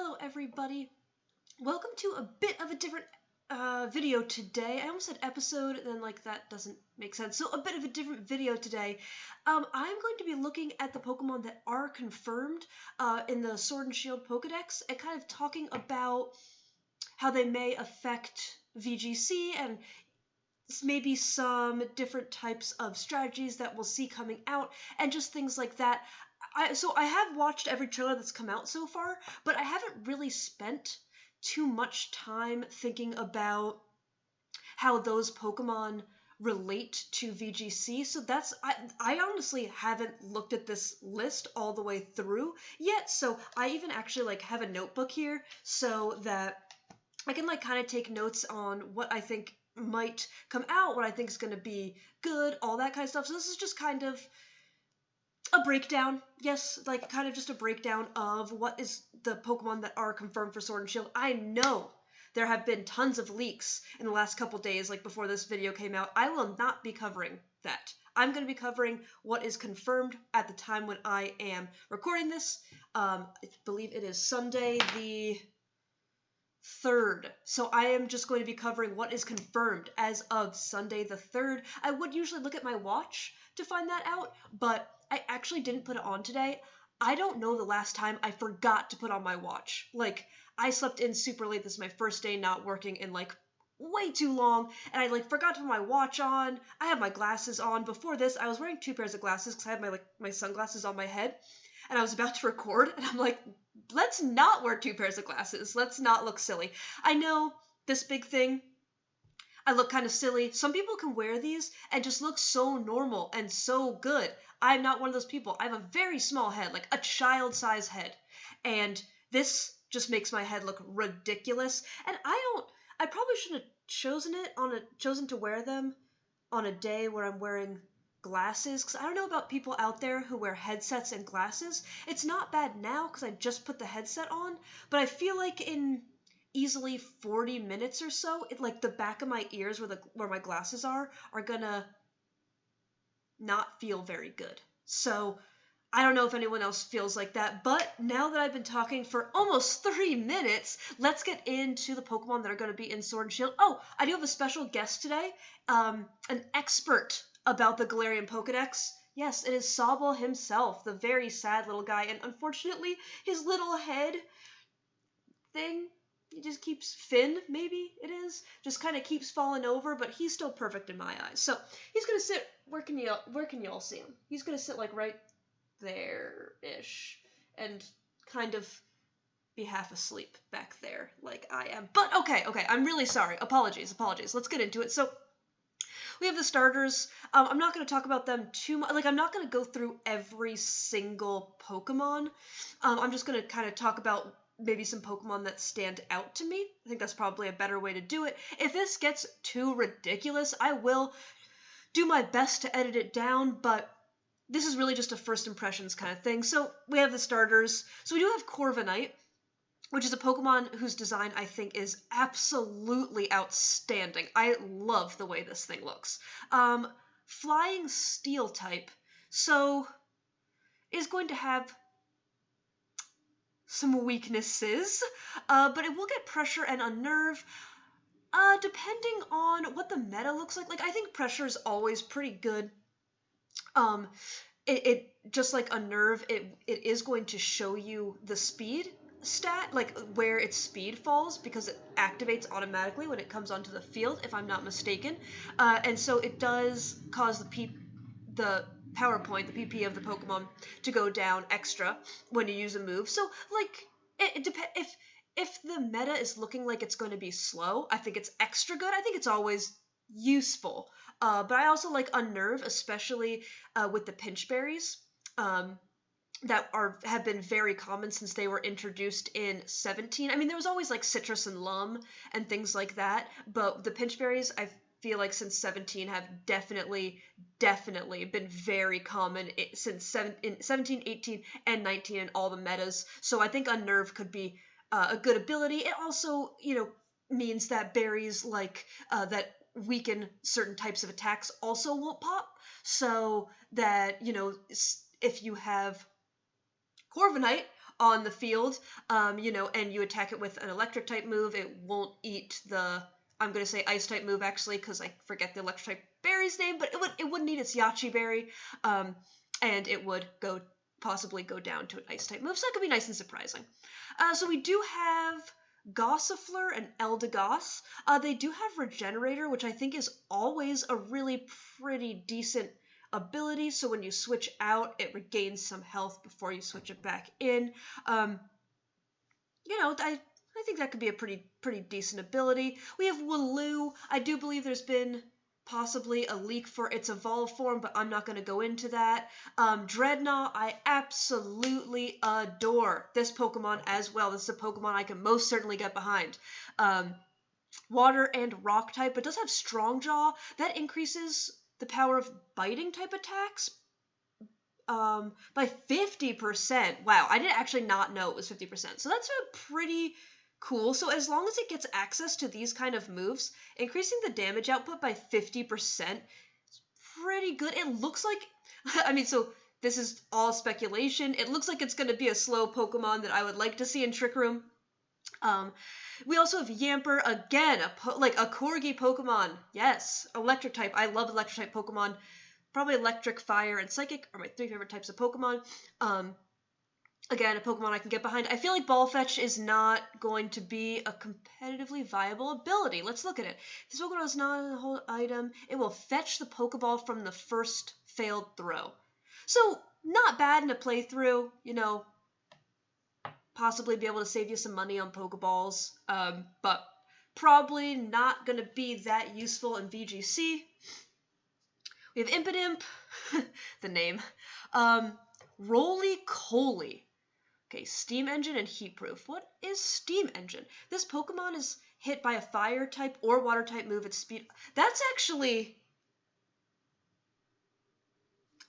Hello everybody, welcome to a bit of a different video today. I almost said episode, and then that doesn't make sense. So a bit of a different video today. I'm going to be looking at the Pokemon that are confirmed in the Sword and Shield Pokedex, and kind of talking about how they may affect VGC, and maybe some different types of strategies that we'll see coming out, and just things like that. So I have watched every trailer that's come out so far, but I haven't really spent too much time thinking about how those Pokemon relate to VGC. So I honestly haven't looked at this list all the way through yet. So I even actually have a notebook here so that I can kind of take notes on what I think might come out, what I think is going to be good, all that kind of stuff. So this is just kind of a breakdown, yes, kind of just a breakdown of what is the Pokemon that are confirmed for Sword and Shield. I know there have been tons of leaks in the last couple days, before this video came out. I will not be covering that. I'm going to be covering what is confirmed at the time when I am recording this. I believe it is Sunday the 3rd. So I am just going to be covering what is confirmed as of Sunday the 3rd. I would usually look at my watch to find that out, but I actually didn't put it on today. I don't know the last time I forgot to put on my watch. I slept in super late. This is my first day not working in way too long, and I forgot to put my watch on. I have my glasses on. Before this, I was wearing 2 pairs of glasses because I had my sunglasses on my head, and I was about to record, and I'm like, let's not wear 2 pairs of glasses. Let's not look silly. I know this big thing, I look kind of silly. Some people can wear these and just look so normal and so good. I'm not one of those people. I have a very small head, a child-size head. And this just makes my head look ridiculous. And I probably shouldn't have chosen to wear them on a day where I'm wearing glasses, because I don't know about people out there who wear headsets and glasses. It's not bad now because I just put the headset on, but I feel in easily 40 minutes or so, the back of my ears where my glasses are gonna not feel very good. So I don't know if anyone else feels like that, but now that I've been talking for almost 3 minutes, let's get into the Pokemon that are going to be in Sword and Shield. Oh, I do have a special guest today, an expert about the Galarian Pokedex. Yes, it is Sobble himself, the very sad little guy, and unfortunately, his little head thing, it just keeps, Finn, maybe it is, just kind of keeps falling over, but he's still perfect in my eyes. So he's gonna sit, where can y'all see him? He's gonna sit right there-ish, and kind of be half asleep back there, like I am. But okay, I'm really sorry. Apologies. Let's get into it. So we have the starters. I'm not going to talk about them too much. I'm not going to go through every single Pokemon. I'm just going to kind of talk about maybe some Pokemon that stand out to me. I think that's probably a better way to do it. If this gets too ridiculous, I will do my best to edit it down, but this is really just a first impressions kind of thing. So we have the starters. So we do have Corviknight, which is a Pokemon whose design I think is absolutely outstanding. I love the way this thing looks. Flying Steel type, so is going to have some weaknesses, but it will get pressure and Unnerve, depending on what the meta looks like. I think pressure is always pretty good. It just like Unnerve, it is going to show you the speed stat, where its speed falls, because it activates automatically when it comes onto the field, if I'm not mistaken. And so it does cause the power point, the PP of the Pokemon, to go down extra when you use a move. So, it depends. If the meta is looking like it's going to be slow, I think it's extra good. I think it's always useful. But I also like Unnerve, especially with the Pinch Berries. That have been very common since they were introduced in 17. I mean, there was always Citrus and Lum and things like that, but the Pinch Berries, I feel since 17 have definitely been very common since in 17, 18, and 19 in all the metas. So I think Unnerve could be a good ability. It also, means that berries that weaken certain types of attacks also won't pop, so that, if you have Corviknight on the field, and you attack it with an electric type move, it won't eat the, I'm going to say ice type move actually, because I forget the electric type berry's name, but it wouldn't eat its Yachi berry, and it would possibly go down to an ice type move, so that could be nice and surprising. So we do have Gossifleur and Eldegoss. They do have Regenerator, which I think is always a really pretty decent ability, so when you switch out, it regains some health before you switch it back in. I think that could be a pretty decent ability. We have Wooloo. I do believe there's been possibly a leak for its evolved form, but I'm not going to go into that. Dreadnought, I absolutely adore this Pokemon as well. This is a Pokemon I can most certainly get behind. Water and rock type, but does have Strong Jaw. That increases the power of biting type attacks by 50%. Wow, I did actually not know it was 50%. So that's a pretty cool. So as long as it gets access to these kind of moves, increasing the damage output by 50% is pretty good. It looks like, so this is all speculation. It looks like it's going to be a slow Pokemon that I would like to see in Trick Room. We also have Yamper, again, a Corgi Pokemon. Yes, electric type. I love electric type Pokemon. Probably electric, fire, and psychic are my 3 favorite types of Pokemon. Again, a Pokemon I can get behind. I feel like Ball Fetch is not going to be a competitively viable ability. Let's look at it. If this Pokemon is not a whole item, it will fetch the Pokeball from the first failed throw. So, not bad in a playthrough, possibly be able to save you some money on Pokeballs, but probably not going to be that useful in VGC. We have Impidimp, the name. Roly-Coly. Okay, Steam Engine and Heat Proof. What is Steam Engine? This Pokemon is hit by a fire type or water type move at speed. That's actually...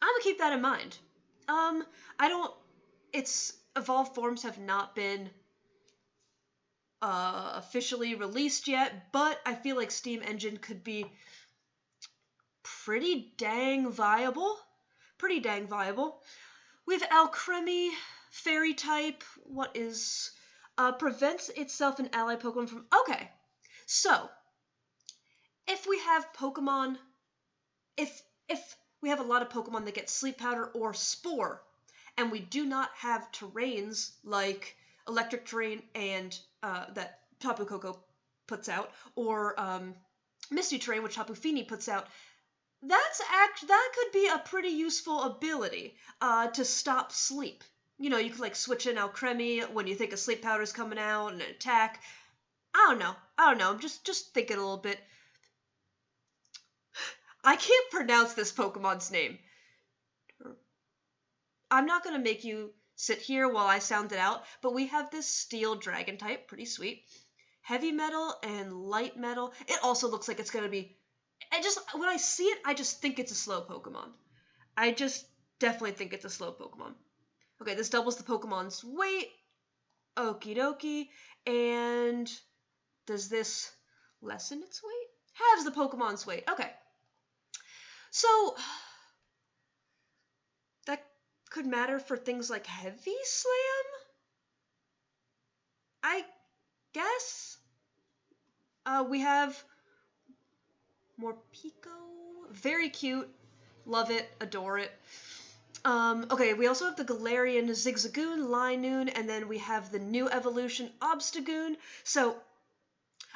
I'm gonna keep that in mind. Its evolved forms have not been officially released yet, but I feel like Steam Engine could be pretty dang viable. We have Alcremie, Fairy type. What is... prevents itself and ally Pokemon from... Okay, so, if we have Pokemon... If we have a lot of Pokemon that get Sleep Powder or Spore, and we do not have terrains like Electric Terrain and that Tapu Koko puts out, or Misty Terrain, which Tapu Fini puts out, that could be a pretty useful ability to stop sleep. You could switch in Alcremie when you think a Sleep Powder's coming out and attack. I don't know. I'm just thinking a little bit. I can't pronounce this Pokemon's name. I'm not going to make you sit here while I sound it out, but we have this Steel Dragon type, pretty sweet. Heavy Metal and Light Metal. It also looks like it's going to be... when I see it, I just think it's a slow Pokemon. I just definitely think it's a slow Pokemon. Okay, this doubles the Pokemon's weight. Okie dokie. And does this lessen its weight? Halves the Pokemon's weight. Okay. So, that could matter for things like Heavy Slam? I guess. We have Morpeko. Very cute. Love it. Adore it. Okay, we also have the Galarian Zigzagoon, Linoon, and then we have the new evolution, Obstagoon. So,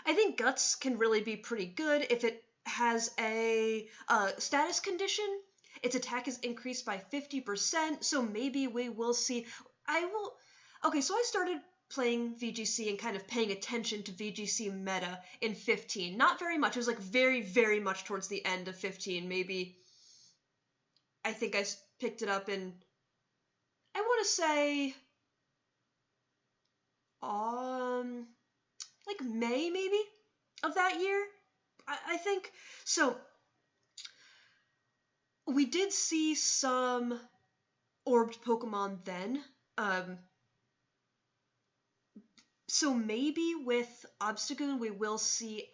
I think Guts can really be pretty good if it has a status condition. Its attack is increased by 50%, so maybe we will see... Okay, so I started playing VGC and kind of paying attention to VGC meta in 15. Not very much. It was very, very much towards the end of 15. Maybe... I think I picked it up in... I want to say... May, maybe? Of that year? I think. So, we did see some orbed Pokemon then. So maybe with Obstagoon we will see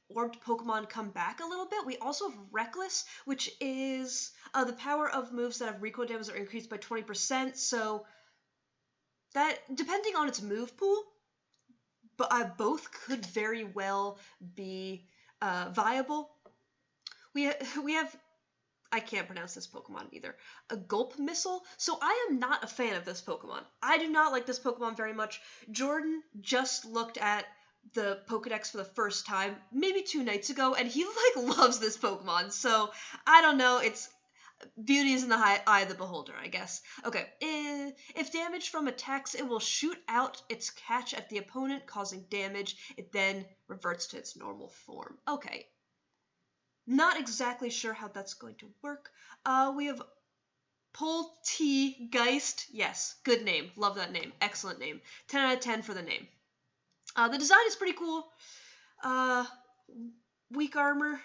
orbed Pokemon come back a little bit. We also have Reckless, which is the power of moves that have recoil damage are increased by 20%. So That, depending on its move pool, but both could very well be viable. We have I can't pronounce this Pokemon either. A Gulp Missile. So I am not a fan of this Pokemon. I do not like this Pokemon very much. Jordan just looked at the Pokedex for the first time, maybe 2 nights ago, and he loves this Pokemon. So I don't know. It's beauty is in the eye of the beholder, I guess. Okay. If damaged from attacks, it will shoot out its catch at the opponent, causing damage. It then reverts to its normal form. Okay. Not exactly sure how that's going to work. We have Poltegeist. Yes, good name. Love that name. Excellent name. 10 out of 10 for the name. The design is pretty cool. Weak armor.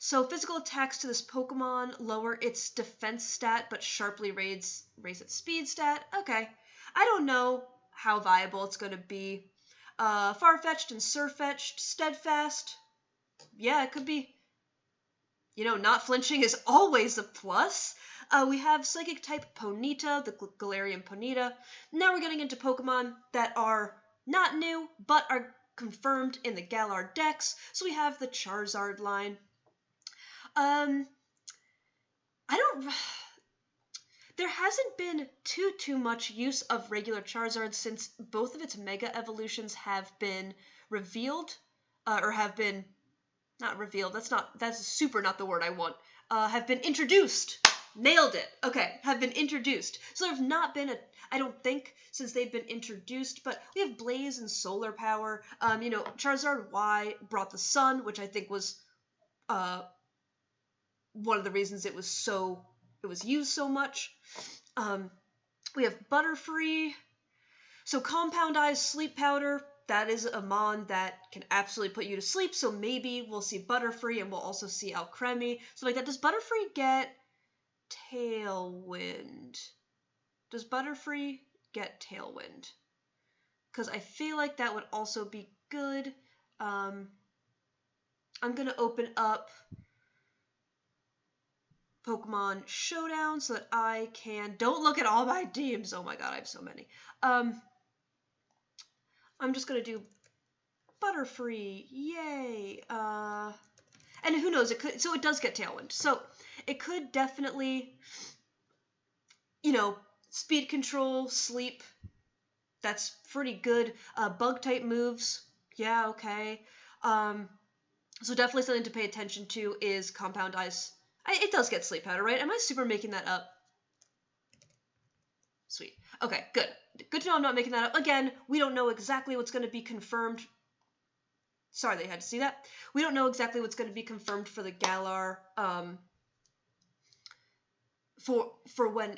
So physical attacks to this Pokemon lower its defense stat, but sharply raise its speed stat. Okay. I don't know how viable it's going to be. Farfetch'd and Surfetch'd. Steadfast. Yeah, it could be. Not flinching is always a plus. We have Psychic type Ponyta, the Galarian Ponyta. Now we're getting into Pokemon that are not new, but are confirmed in the Galar Dex. So we have the Charizard line. There hasn't been too much use of regular Charizard since both of its Mega Evolutions have been revealed, or have been not revealed. That's super not the word I want. Have been introduced. Nailed it. Okay, have been introduced. So there have not been I don't think, since they've been introduced, but we have Blaze and Solar Power. Charizard Y brought the Sun, which I think was one of the reasons it was used so much. We have Butterfree. So Compound Eyes, Sleep Powder. That is a mon that can absolutely put you to sleep, so maybe we'll see Butterfree, and we'll also see Alcremie. So like that, does Butterfree get Tailwind? Does Butterfree get Tailwind? Because I feel like that would also be good. I'm going to open up Pokemon Showdown so that I can... Don't look at all my teams! Oh my god, I have so many. I'm just going to do Butterfree. Yay. And who knows, so it does get Tailwind. So it could definitely, speed control, sleep. That's pretty good. Bug type moves. Yeah, okay. So definitely something to pay attention to is Compound Eyes. It does get Sleep Powder, right? Am I super making that up? Sweet. Okay, good. Good to know I'm not making that up. Again, we don't know exactly what's going to be confirmed. Sorry that you had to see that. We don't know exactly what's going to be confirmed for the Galar. For when...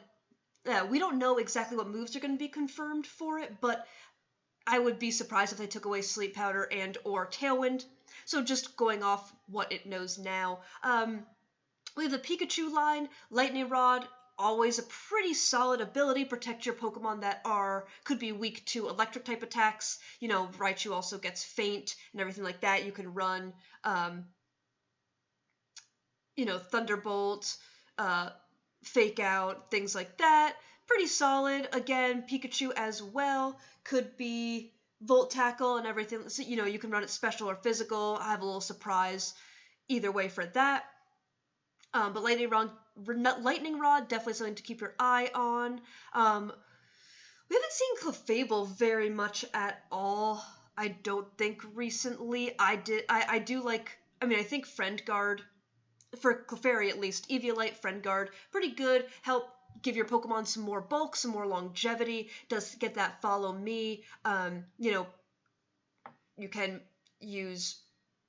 we don't know exactly what moves are going to be confirmed for it, but I would be surprised if they took away Sleep Powder and or Tailwind. So just going off what it knows now. We have the Pikachu line, Lightning Rod, always a pretty solid ability. Protect your Pokemon that could be weak to electric type attacks. Raichu also gets Faint and everything like that. You can run, Thunderbolt, Fake Out, things like that. Pretty solid. Again, Pikachu as well could be Volt Tackle and everything. So, you can run it special or physical. I have a little surprise either way for that. But Lightning Rod, definitely something to keep your eye on. We haven't seen Clefable very much at all, I don't think, recently. I think Friend Guard, for Clefairy at least, Eviolite, Friend Guard, pretty good. Help give your Pokemon some more bulk, some more longevity. Does get that Follow Me. You can use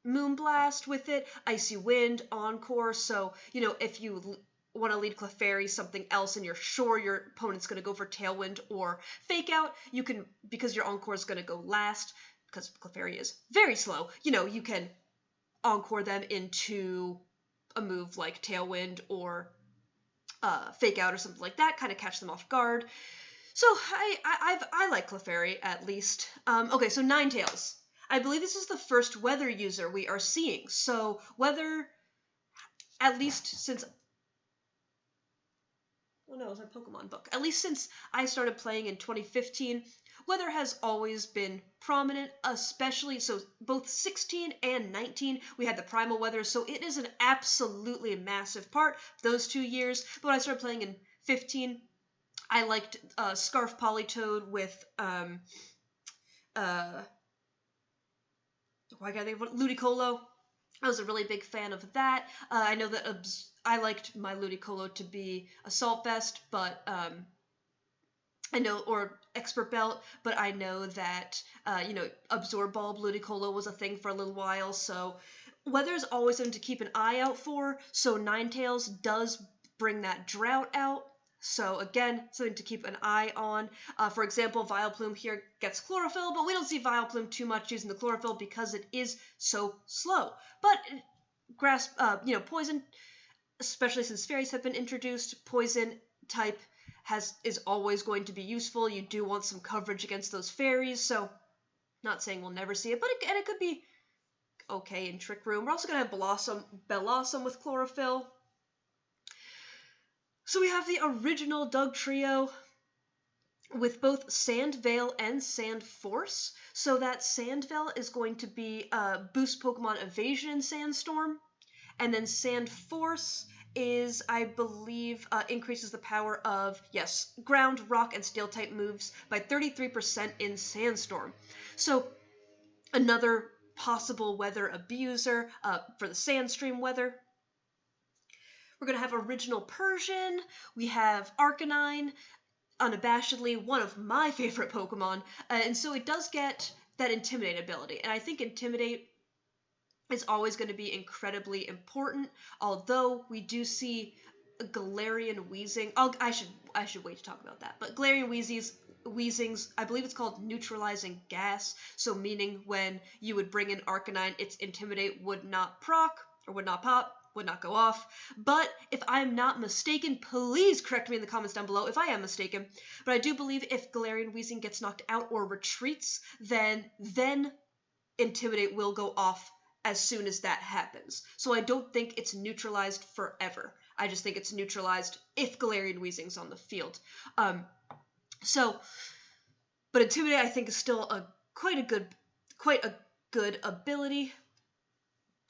Moonblast with it, Icy Wind, Encore. So, if you want to lead Clefairy something else and you're sure your opponent's going to go for Tailwind or Fake Out, you can, because your Encore is going to go last, because Clefairy is very slow, you can Encore them into a move like Tailwind or Fake Out or something like that, kind of catch them off guard. So I like Clefairy, at least. Okay, so Ninetales. I believe this is the first weather user we are seeing. So weather, at least since... Oh no, it was my Pokemon book. At least since I started playing in 2015, weather has always been prominent, especially, so both 16 and 19, we had the primal weather, so it is an absolutely massive part, those 2 years. But when I started playing in 15, I liked Scarf Politoed with, why can't I think of Ludicolo? I was a really big fan of that. I know that I liked my Ludicolo to be Assault Vest, but I know, or Expert Belt, but I know that, Absorb Bulb Ludicolo was a thing for a little while, so weather's always something to keep an eye out for, so Ninetales does bring that drought out, so again, something to keep an eye on. For example, Vileplume here gets Chlorophyll, but we don't see Vileplume too much using the Chlorophyll because it is so slow. But grass, Poison, especially since fairies have been introduced, Poison type is always going to be useful. You do want some coverage against those fairies, so not saying we'll never see it, but it could be okay in Trick Room. We're also going to have Bellossom with Chlorophyll. So we have the original Doug trio with both Sand Veil and Sand Force. So that Sand Veil is going to be boost Pokemon Evasion in Sandstorm. And then Sand Force is, I believe, increases the power of, yes, Ground, Rock, and Steel type moves by 33% in Sandstorm. So another possible weather abuser for the Sandstream weather. We're going to have Original Persian, we have Arcanine, unabashedly one of my favorite Pokemon, and so it does get that Intimidate ability, and I think Intimidate is always going to be incredibly important, although we do see Galarian Wheezing. I should wait to talk about that, but Galarian Wheezing's, I believe it's called neutralizing gas, so meaning when you would bring in Arcanine, its Intimidate would not proc, or would not pop, would not go off. But if I'm not mistaken, please correct me in the comments down below if I am mistaken, but I do believe if Galarian Wheezing gets knocked out or retreats, then Intimidate will go off as soon as that happens. So I don't think it's neutralized forever. I just think it's neutralized if Galarian Wheezing's on the field. But Intimidate I think is still quite a good ability.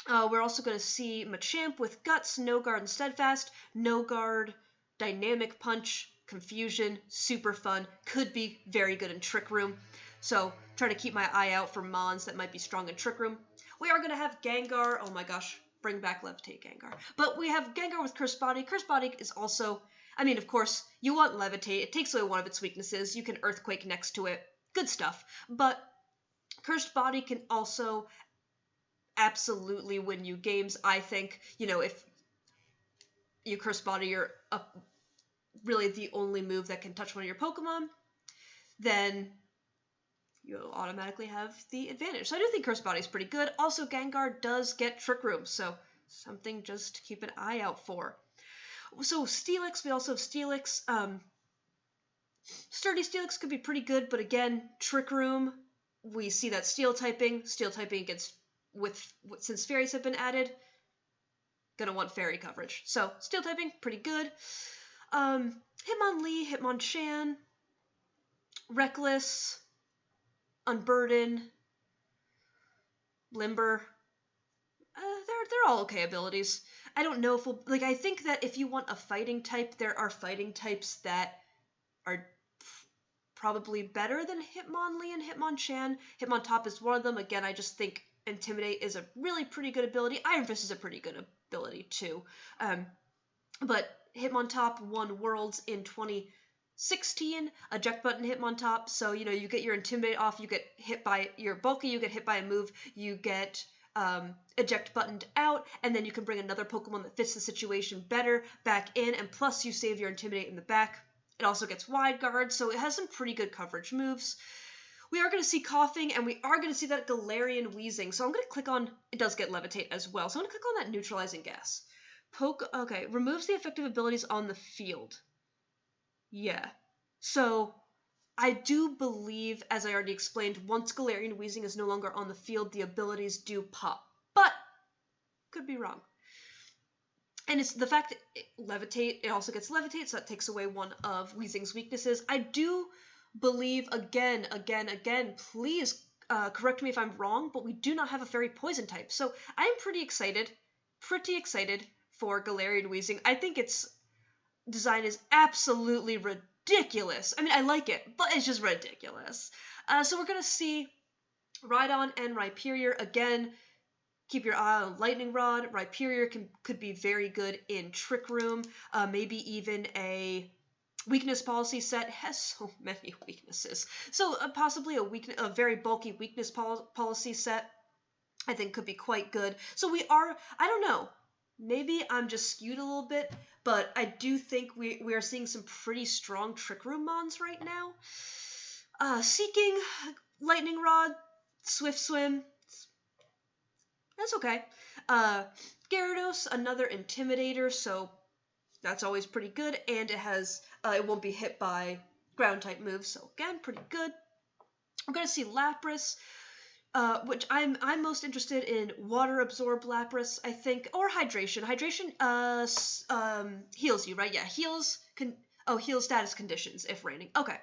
We're also going to see Machamp with Guts, No Guard, and Steadfast. No Guard, Dynamic Punch, Confusion, super fun. Could be very good in Trick Room. So try to keep my eye out for Mons that might be strong in Trick Room. We are going to have Gengar. Oh my gosh, bring back Levitate Gengar. But we have Gengar with Curse Body. Curse Body is also, I mean, of course, you want Levitate. It takes away one of its weaknesses. You can Earthquake next to it. Good stuff. But Cursed Body can also absolutely win you games. I think, if you Curse Body, you're really the only move that can touch one of your Pokemon, then you'll automatically have the advantage. So I do think Curse Body is pretty good. Also, Gengar does get Trick Room, so something just to keep an eye out for. So Steelix, we also have Steelix. Sturdy Steelix could be pretty good, but again, Trick Room, we see that Steel typing against, since fairies have been added, gonna want fairy coverage. So Steel typing, pretty good. Hitmonlee, Hitmonchan, Reckless, Unburden, Limber. They're all okay abilities. I don't know if I think that if you want a fighting type, there are fighting types that are probably better than Hitmonlee and Hitmonchan. Hitmontop is one of them. Again, I just think Intimidate is a really pretty good ability. Iron Fist is a pretty good ability too. But Hitmontop won Worlds in 2016, eject button Hitmontop, so you get your Intimidate off, you get hit by your Bulky, you get hit by a move, you get eject buttoned out, and then you can bring another Pokemon that fits the situation better back in, and plus you save your Intimidate in the back. It also gets Wide Guard, so it has some pretty good coverage moves. We are going to see Coughing, and we are going to see that Galarian Wheezing, so I'm going to click on, it does get Levitate as well, so I'm going to click on that Neutralizing Gas. Okay, removes the effective abilities on the field. Yeah, so I do believe, as I already explained, once Galarian Wheezing is no longer on the field, the abilities do pop, but could be wrong. And it's the fact that it also gets levitate, so that takes away one of Weezing's weaknesses. I do believe, again, please correct me if I'm wrong, but we do not have a fairy poison type. So I'm pretty excited for Galarian Weezing. I think its design is absolutely ridiculous. I mean, I like it, but it's just ridiculous. So we're going to see Rhydon and Rhyperior again. Keep your eye on Lightning Rod. Rhyperior could be very good in Trick Room. Maybe even a weakness policy set. It has so many weaknesses. So possibly a very bulky weakness policy set, I think, could be quite good. So I don't know. Maybe I'm just skewed a little bit, but I do think we are seeing some pretty strong Trick Room mons right now. Seeking, Lightning Rod, Swift Swim. That's okay. Gyarados, another Intimidator, so that's always pretty good, and it won't be hit by ground type moves, so again, pretty good. We're gonna see Lapras, which I'm most interested in water absorb Lapras, I think, or hydration. Hydration heals you, right? Yeah, heals status conditions if raining. Okay,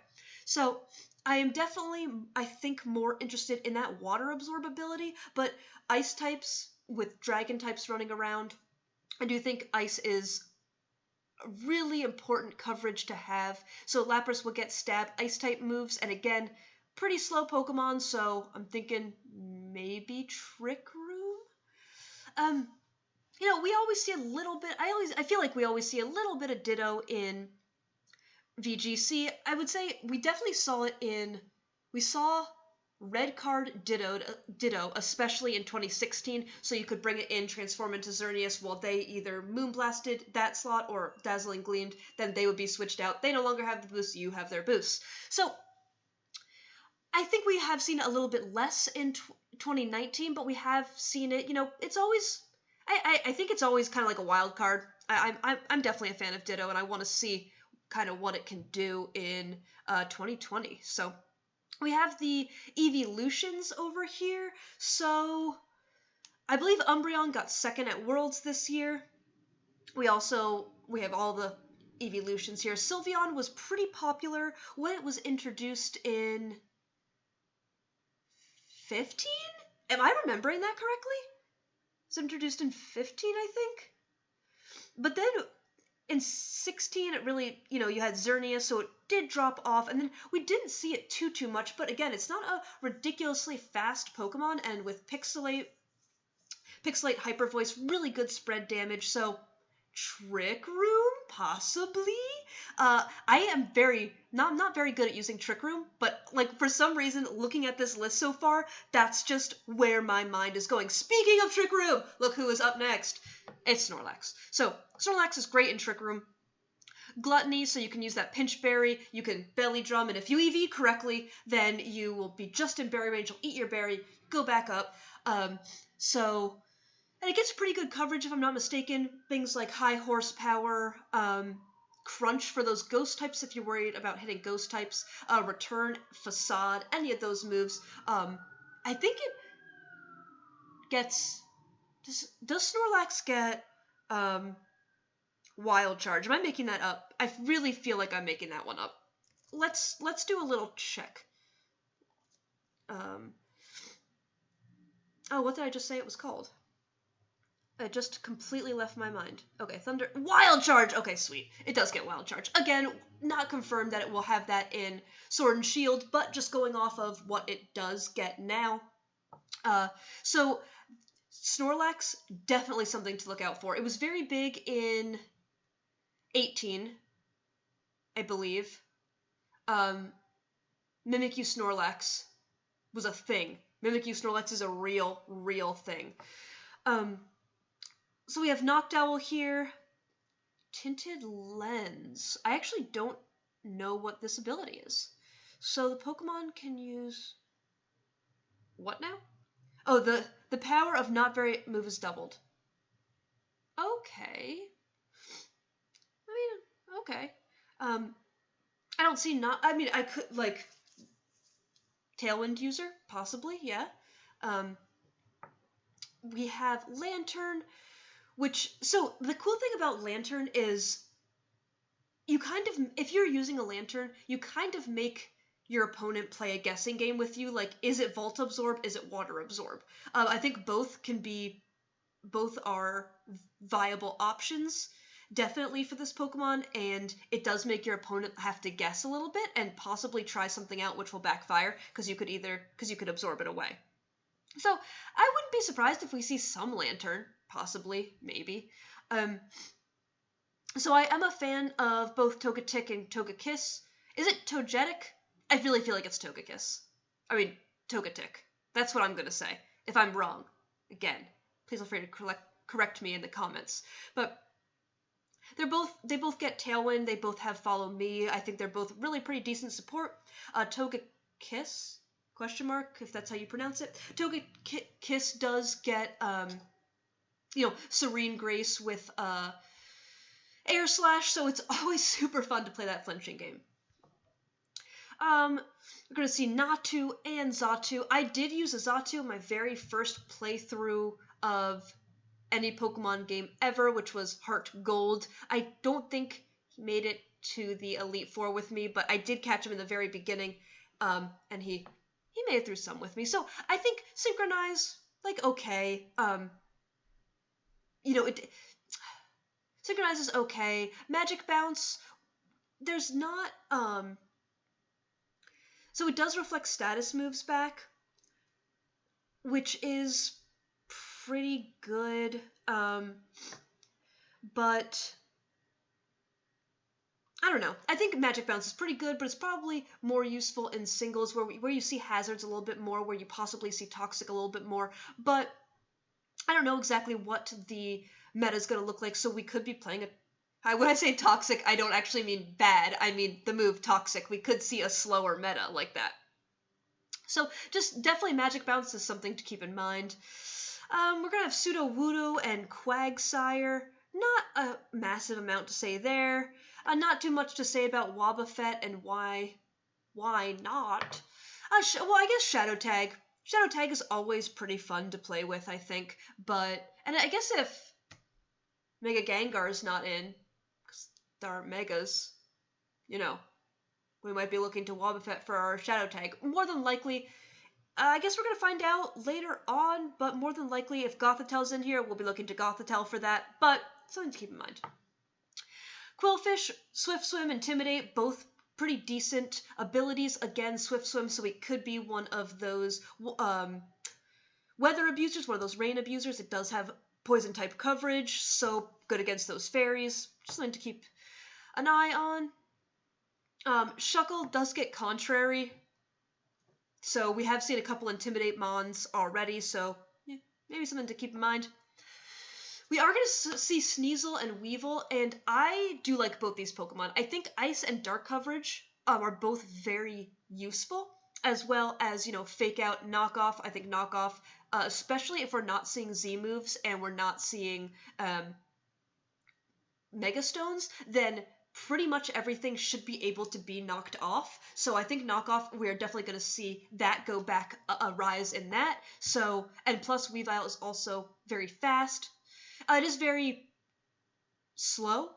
so I am definitely, I think, more interested in that water absorb ability, but ice types with dragon types running around, I do think ice is a really important coverage to have. So Lapras will get stab ice type moves, and again, pretty slow Pokemon, so I'm thinking maybe Trick Room. We always see a little bit. I feel like we always see a little bit of Ditto in VGC. I would say we definitely saw it we saw Red Card Ditto, especially in 2016, so you could bring it in, transform into Xerneas, while they either Moonblasted that slot or Dazzling Gleamed, then they would be switched out. They no longer have the boost, you have their boost. So I think we have seen a little bit less in 2019, but we have seen it, it's always, I think it's always kind of like a wild card. I'm definitely a fan of Ditto, and I want to see kind of what it can do in 2020. So we have the evolutions over here. So I believe Umbreon got second at Worlds this year. We have all the evolutions here. Sylveon was pretty popular when it was introduced in 15? Am I remembering that correctly? It was introduced in 15, I think. But then in 16, it really, you had Xerneas, so it did drop off, and then we didn't see it too much, but again, it's not a ridiculously fast Pokemon, and with Pixelate Hyper Voice, really good spread damage, so Trick Room, possibly? I am not very good at using Trick Room, but, for some reason, looking at this list so far, that's just where my mind is going. Speaking of Trick Room, look who is up next. It's Snorlax. So, Snorlax is great in Trick Room. Gluttony, so you can use that Pinch Berry, you can Belly Drum, and if you EV correctly, then you will be just in berry range, you'll eat your berry, go back up. And it gets pretty good coverage, if I'm not mistaken. Things like high horsepower, crunch for those ghost types if you're worried about hitting ghost types, return, facade, any of those moves. I think it gets... Does Snorlax get Wild Charge? Am I making that up? I really feel like I'm making that one up. Let's do a little check. What did I just say it was called? It just completely left my mind. Okay, Wild Charge! Okay, sweet. It does get Wild Charge. Again, not confirmed that it will have that in Sword and Shield, but just going off of what it does get now. So, Snorlax, definitely something to look out for. It was very big in 18, I believe. Mimikyu Snorlax was a thing. Mimikyu Snorlax is a real thing. So we have Noctowl here. Tinted Lens. I actually don't know what this ability is. So the Pokemon can use... What now? Oh, the power of not very move is doubled. Okay. Okay. I don't see I could, Tailwind user? Possibly, yeah. We have Lantern, So the cool thing about Lantern is you kind of, if you're using a Lantern, you kind of make your opponent play a guessing game with you. Like, is it Volt Absorb? Is it Water Absorb? I think both are viable options, definitely, for this Pokemon, and it does make your opponent have to guess a little bit and possibly try something out which will backfire, because you could absorb it away. So I wouldn't be surprised if we see some Lantern, possibly, maybe. So I am a fan of both Togetic and Togekiss. Is it Togetic? I really feel like it's Togekiss. I mean, Togetic. That's what I'm going to say. If I'm wrong, again, please feel free to correct me in the comments. But they both get Tailwind. They both have Follow Me. I think they're both really pretty decent support. Togekiss, question mark, if that's how you pronounce it. Togekiss does get, Serene Grace with Air Slash, so it's always super fun to play that flinching game. We're going to see Natu and Xatu. I did use a Xatu in my very first playthrough of any Pokemon game ever, which was Heart Gold. I don't think he made it to the Elite Four with me, but I did catch him in the very beginning, and he made it through some with me. So I think Synchronize, like, okay. Synchronize is okay. Magic Bounce, there's not, so it does reflect status moves back, which is pretty good, but I don't know. I think Magic Bounce is pretty good, but it's probably more useful in singles where you see hazards a little bit more, where you possibly see Toxic a little bit more, but I don't know exactly what the meta is going to look like, so we could be playing when I say Toxic, I don't actually mean bad, I mean the move Toxic. We could see a slower meta like that. So just definitely Magic Bounce is something to keep in mind. We're going to have Sudowoodo and Quagsire. Not a massive amount to say there. Not too much to say about Wobbuffet and why not. I guess Shadow Tag. Shadow Tag is always pretty fun to play with, I think. And I guess if Mega Gengar's not in, because there aren't Megas, we might be looking to Wobbuffet for our Shadow Tag. More than likely, I guess we're going to find out later on, but more than likely, if Gothitel's in here, we'll be looking to Gothitelle for that, but something to keep in mind. Quillfish, Swift Swim, Intimidate, both pretty decent abilities. Again, Swift Swim, so it could be one of those weather abusers, one of those rain abusers. It does have poison type coverage, so good against those fairies. Just something to keep an eye on. Shuckle does get Contrary, so we have seen a couple Intimidate Mons already, so yeah, maybe something to keep in mind. We are going to see Sneasel and Weevil, and I do like both these Pokemon. I think Ice and Dark coverage are both very useful, as well as, Fake Out, Knockoff. I think Knockoff, especially if we're not seeing Z moves and we're not seeing Mega Stones, then pretty much everything should be able to be knocked off. So I think Knockoff, we're definitely going to see that go back, a rise in that. So, and plus Weavile is also very fast. It is very slow,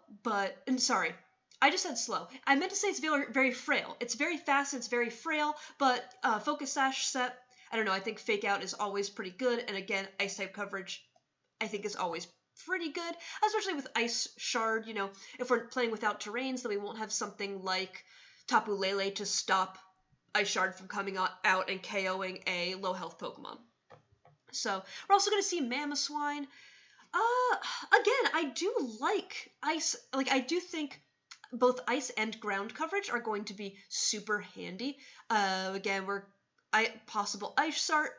sorry, I just said slow. I meant to say it's very, very frail. It's very fast, it's very frail, but Focus Sash set, I don't know, I think Fake Out is always pretty good, and again, Ice type coverage, I think is always pretty good, especially with Ice Shard, if we're playing without terrains, then we won't have something like Tapu Lele to stop Ice Shard from coming out and KOing a low health Pokemon. So, we're also going to see Mamoswine. Again, I do like Ice, I do think both Ice and Ground coverage are going to be super handy. Again, possible Ice Shard,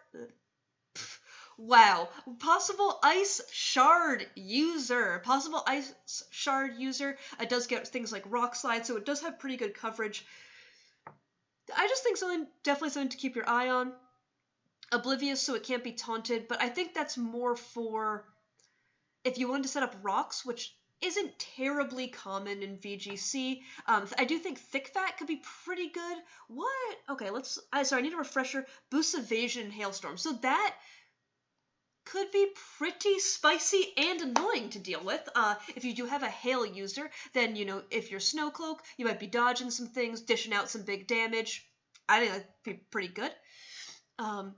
wow, possible Ice Shard user, it does get things like Rock Slide, so it does have pretty good coverage. I just think definitely something to keep your eye on. Oblivious, so it can't be taunted, but I think that's more for if you wanted to set up rocks, which isn't terribly common in VGC. I do think Thick Fat could be pretty good. What? Okay, I need a refresher. Boosts Evasion and Hailstorm. So that could be pretty spicy and annoying to deal with. If you do have a hail user, then, you know, if you're Snowcloak, you might be dodging some things, dishing out some big damage. I think that'd be pretty good. I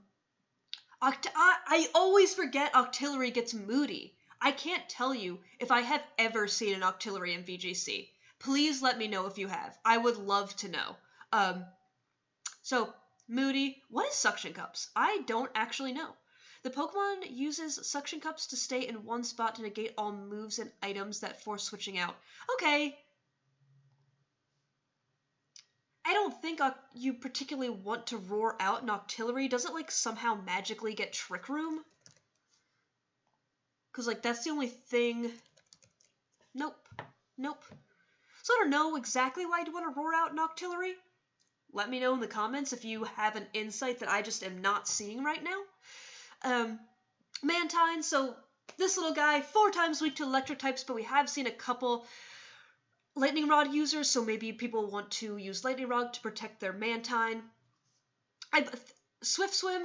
always forget Octillery gets moody. I can't tell you if I have ever seen an Octillery in VGC. Please let me know if you have. I would love to know. So, moody. What is Suction Cups? I don't actually know. The Pokemon uses Suction Cups to stay in one spot to negate all moves and items that force switching out. Okay. I don't think you particularly want to roar out an Octillery. Does it, like, somehow magically get Trick Room? Because, like, that's the only thing... Nope. So I don't know exactly why I'd want to roar out an Octillery. Let me know in the comments if you have an insight that I just am not seeing right now. Mantine, so this little guy, 4 times weak to electric types, but we have seen a couple Lightning Rod users, so maybe people want to use Lightning Rod to protect their Mantine. Swift Swim,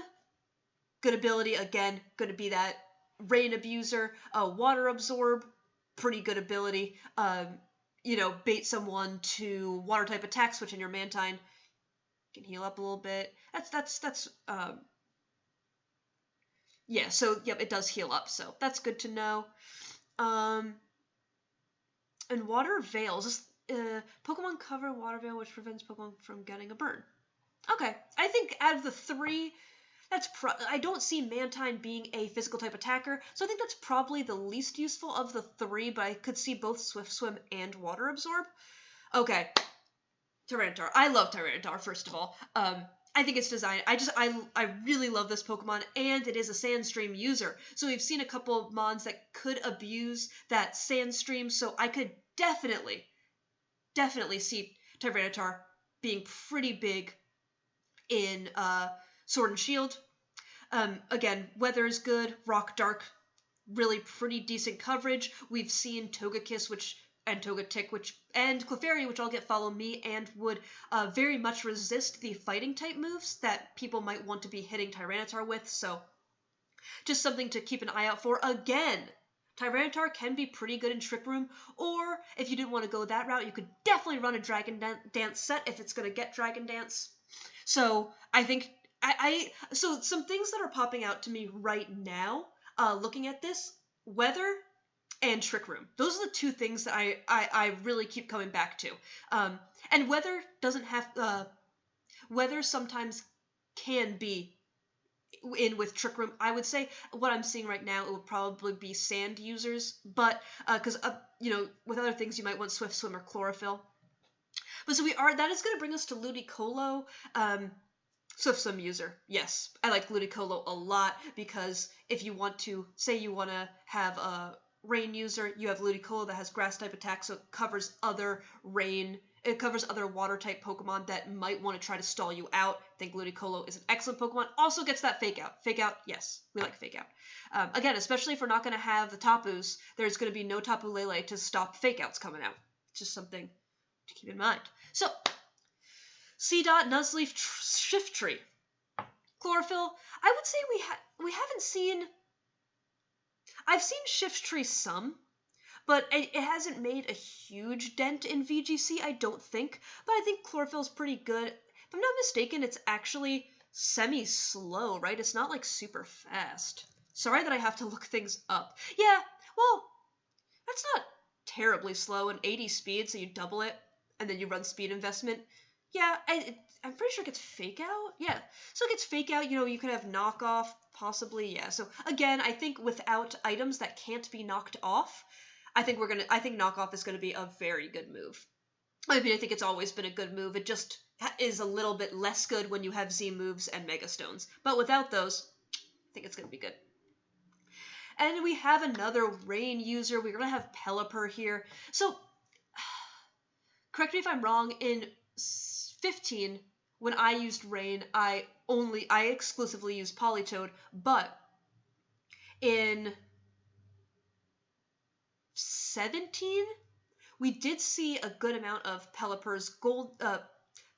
good ability, again, going to be that Rain Abuser. Water Absorb, pretty good ability. You know, bait someone to Water type attack switch in your Mantine. Can heal up a little bit. Yeah, so, yep, it does heal up, so that's good to know. And Water Veils. Pokemon cover Water Veil, which prevents Pokemon from getting a burn. Okay, I think out of the 3, I don't see Mantine being a physical type attacker, so I think that's probably the least useful of the 3, but I could see both Swift Swim and Water Absorb. Okay, Tyranitar. I love Tyranitar, first of all. I think it's designed. I really love this Pokemon, and it is a Sandstream user. So we've seen a couple mons that could abuse that Sandstream, so I could definitely see Tyranitar being pretty big in Sword and Shield. Again, weather is good. Rock Dark, really pretty decent coverage. We've seen Togekiss, and Togetic, and Clefairy, which I'll get Follow Me, and would very much resist the fighting type moves that people might want to be hitting Tyranitar with, so just something to keep an eye out for. Again, Tyranitar can be pretty good in Trick Room, or if you didn't want to go that route, you could definitely run a Dragon Dance set if it's going to get Dragon Dance. So I think, so some things that are popping out to me right now, looking at this, weather and Trick Room. Those are the 2 things that I really keep coming back to. And weather doesn't have... weather sometimes can be in with Trick Room. I would say what I'm seeing right now, it would probably be Sand users, but because, you know, with other things you might want Swift Swim or Chlorophyll. But so that is going to bring us to Ludicolo. Swift Swim user, yes. I like Ludicolo a lot because if you want to, say you want to have a Rain user, you have Ludicolo that has Grass type attack, so it covers other Water type Pokemon that might want to try to stall you out. I think Ludicolo is an excellent Pokemon. Also gets that Fake Out. Fake Out, yes, we like Fake Out. Again, especially if we're not going to have the Tapus, there's going to be no Tapu Lele to stop Fake Outs coming out. It's just something to keep in mind. So, C-Dot, Nuzleaf, Shiftry. Chlorophyll, I would say we haven't seen... I've seen Shiftry some, but it hasn't made a huge dent in VGC, I don't think. But I think Chlorophyll's pretty good. If I'm not mistaken, it's actually semi-slow, right? It's not, like, super fast. Sorry that I have to look things up. Yeah, well, that's not terribly slow. An 80 speed, so you double it, and then you run speed investment. Yeah, I'm pretty sure it gets Fake Out. Yeah, so it gets Fake Out. You know, you could have Knockoff, possibly. Yeah, so again, I think without items that can't be knocked off, I think Knockoff is gonna be a very good move. I mean, I think it's always been a good move. It just is a little bit less good when you have Z moves and Mega Stones. But without those, I think it's gonna be good. And we have another Rain user. We're gonna have Pelipper here. So, correct me if I'm wrong. In 15, when I used Rain, I exclusively used Politoed, but in 17, we did see a good amount of Pelipper's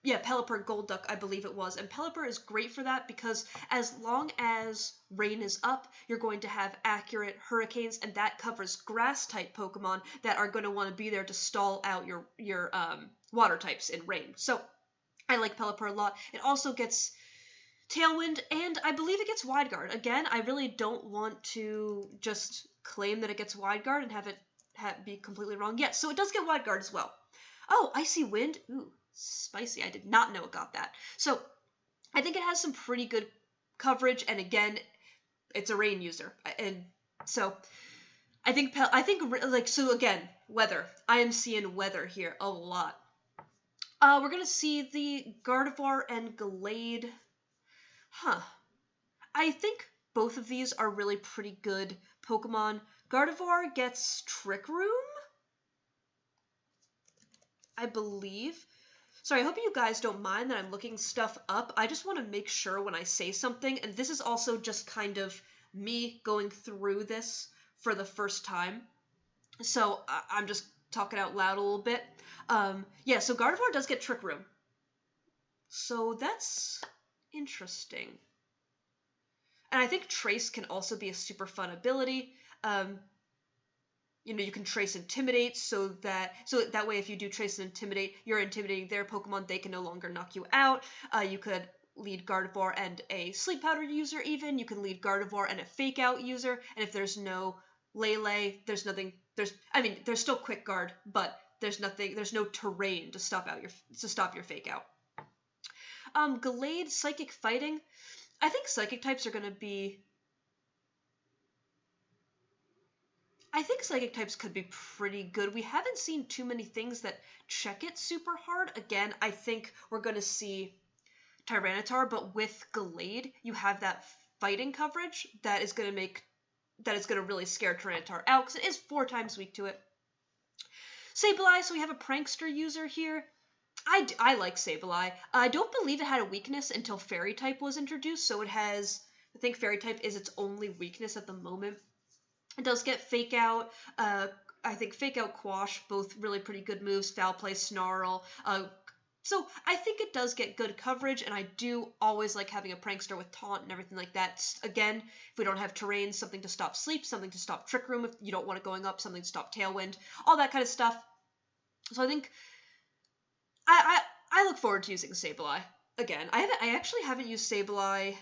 yeah, Pelipper Golduck, I believe it was. And Pelipper is great for that because as long as rain is up, you're going to have accurate hurricanes, and that covers grass-type Pokemon that are going to want to be there to stall out your water types in rain. So I like Pelipper a lot. It also gets Tailwind, and I believe it gets Wide Guard. Again, I really don't want to just claim that it gets Wide Guard and have it be completely wrong. Yes, so it does get Wide Guard as well. Oh, Icy Wind. Ooh, spicy. I did not know it got that. So I think it has some pretty good coverage, and again, it's a rain user, and so I think so again, weather. I am seeing weather here a lot. We're gonna see the Gardevoir and Gallade. Huh. I think both of these are really pretty good Pokemon. Gardevoir gets Trick Room, I believe. Sorry, I hope you guys don't mind that I'm looking stuff up. I just want to make sure when I say something, and this is also just kind of me going through this for the first time. So I'm just talking out loud a little bit. Yeah, so Gardevoir does get Trick Room. So that's interesting. And I think Trace can also be a super fun ability. You can Trace Intimidate so that way if you do Trace and Intimidate, you're intimidating their Pokemon, they can no longer knock you out. You could lead Gardevoir and a Sleep Powder user even. You can lead Gardevoir and a Fake Out user. And if there's no Lele, there's still Quick Guard, but there's no terrain to stop your Fake Out. Gallade, Psychic Fighting. I think Psychic types are going to be... I think Psychic types could be pretty good. We haven't seen too many things that check it super hard. Again, I think we're going to see Tyranitar, but with Gallade, you have that fighting coverage that is going to really scare Tyranitar out, because it is 4 times weak to it. Sableye, so we have a Prankster user here. I like Sableye. I don't believe it had a weakness until Fairy type was introduced, so it has... I think Fairy type is its only weakness at the moment. It does get Fake Out. I think Fake Out, Quash, both really pretty good moves. Foul Play, Snarl. So I think it does get good coverage, and I do always like having a Prankster with Taunt and everything like that. Again, if we don't have terrain, something to stop Sleep, something to stop Trick Room if you don't want it going up, something to stop Tailwind, all that kind of stuff. So I think I look forward to using Sableye again. I actually haven't used Sableye.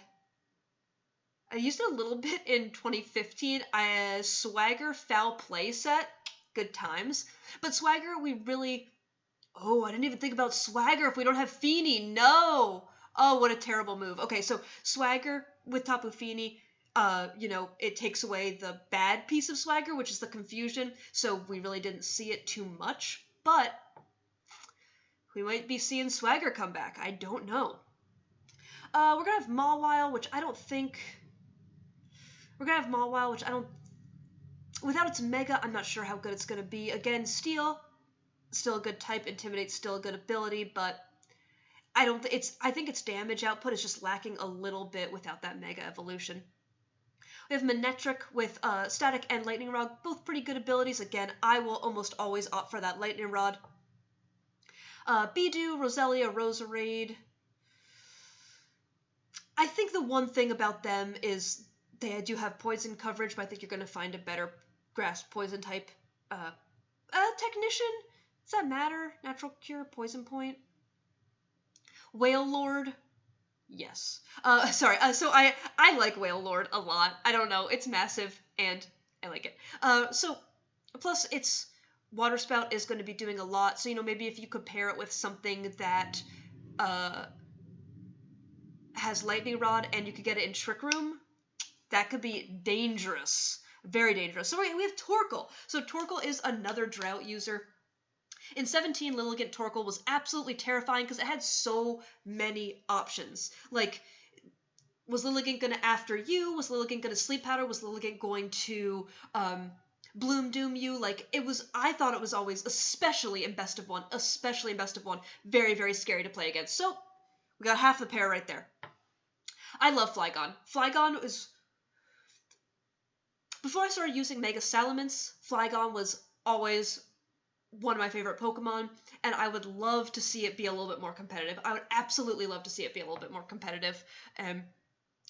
I used it a little bit in 2015. Swagger Foul Play set, good times. But Swagger, we really... Oh, I didn't even think about Swagger if we don't have Feeny. No! Oh, what a terrible move. Okay, so Swagger with Tapu Fini, it takes away the bad piece of Swagger, which is the confusion. So we really didn't see it too much. But we might be seeing Swagger come back. I don't know. We're going to have Mawile, which I don't think... We're going to have Mawile, which I don't... Without its Mega, I'm not sure how good it's going to be. Again, Steel, still a good type. Intimidate, still a good ability, but I think its damage output is just lacking a little bit without that Mega Evolution. We have Manectric with Static and Lightning Rod, both pretty good abilities. Again, I will almost always opt for that Lightning Rod. Bidoof, Roselia, Roserade. I think the one thing about them is they do have poison coverage, but I think you're going to find a better grass poison type. Technician? Does that matter? Natural Cure, Poison Point. Wailord? Yes. So I like Wailord a lot. I don't know. It's massive, and I like it. Plus its Water Spout is going to be doing a lot, so, maybe if you compare it with something that, has Lightning Rod and you could get it in Trick Room, that could be dangerous. Very dangerous. So we have Torkoal. So Torkoal is another Drought user. In 17, Lilligant Torkoal was absolutely terrifying because it had so many options. Like, was Lilligant going to after you? Was Lilligant going to Sleep Powder? Was Lilligant going to Bloom Doom you? I thought it was always, especially in Best of One, very, very scary to play against. So, we got half the pair right there. I love Flygon. Flygon is... Before I started using Mega Salamence, Flygon was always one of my favorite Pokemon, and I would love to see it be a little bit more competitive. I would absolutely love to see it be a little bit more competitive.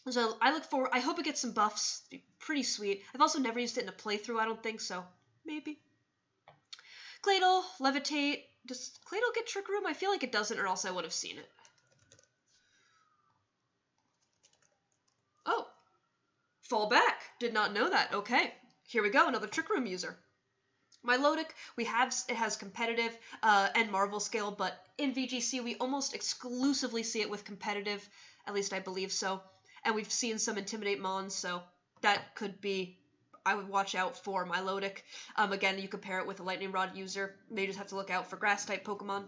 So I look forward. I hope it gets some buffs. It'd be pretty sweet. I've also never used it in a playthrough. I don't think so. Maybe. Claydol, Levitate. Does Claydol get Trick Room? I feel like it doesn't, or else I would have seen it. Oh, fall back. Did not know that. Okay, here we go. Another Trick Room user. Milotic, it has competitive and Marvel scale, but in VGC we almost exclusively see it with competitive, at least I believe so. And we've seen some Intimidate Mons, so that could be, I would watch out for Milotic. Again, you compare it with a Lightning Rod user, they just have to look out for Grass-type Pokemon.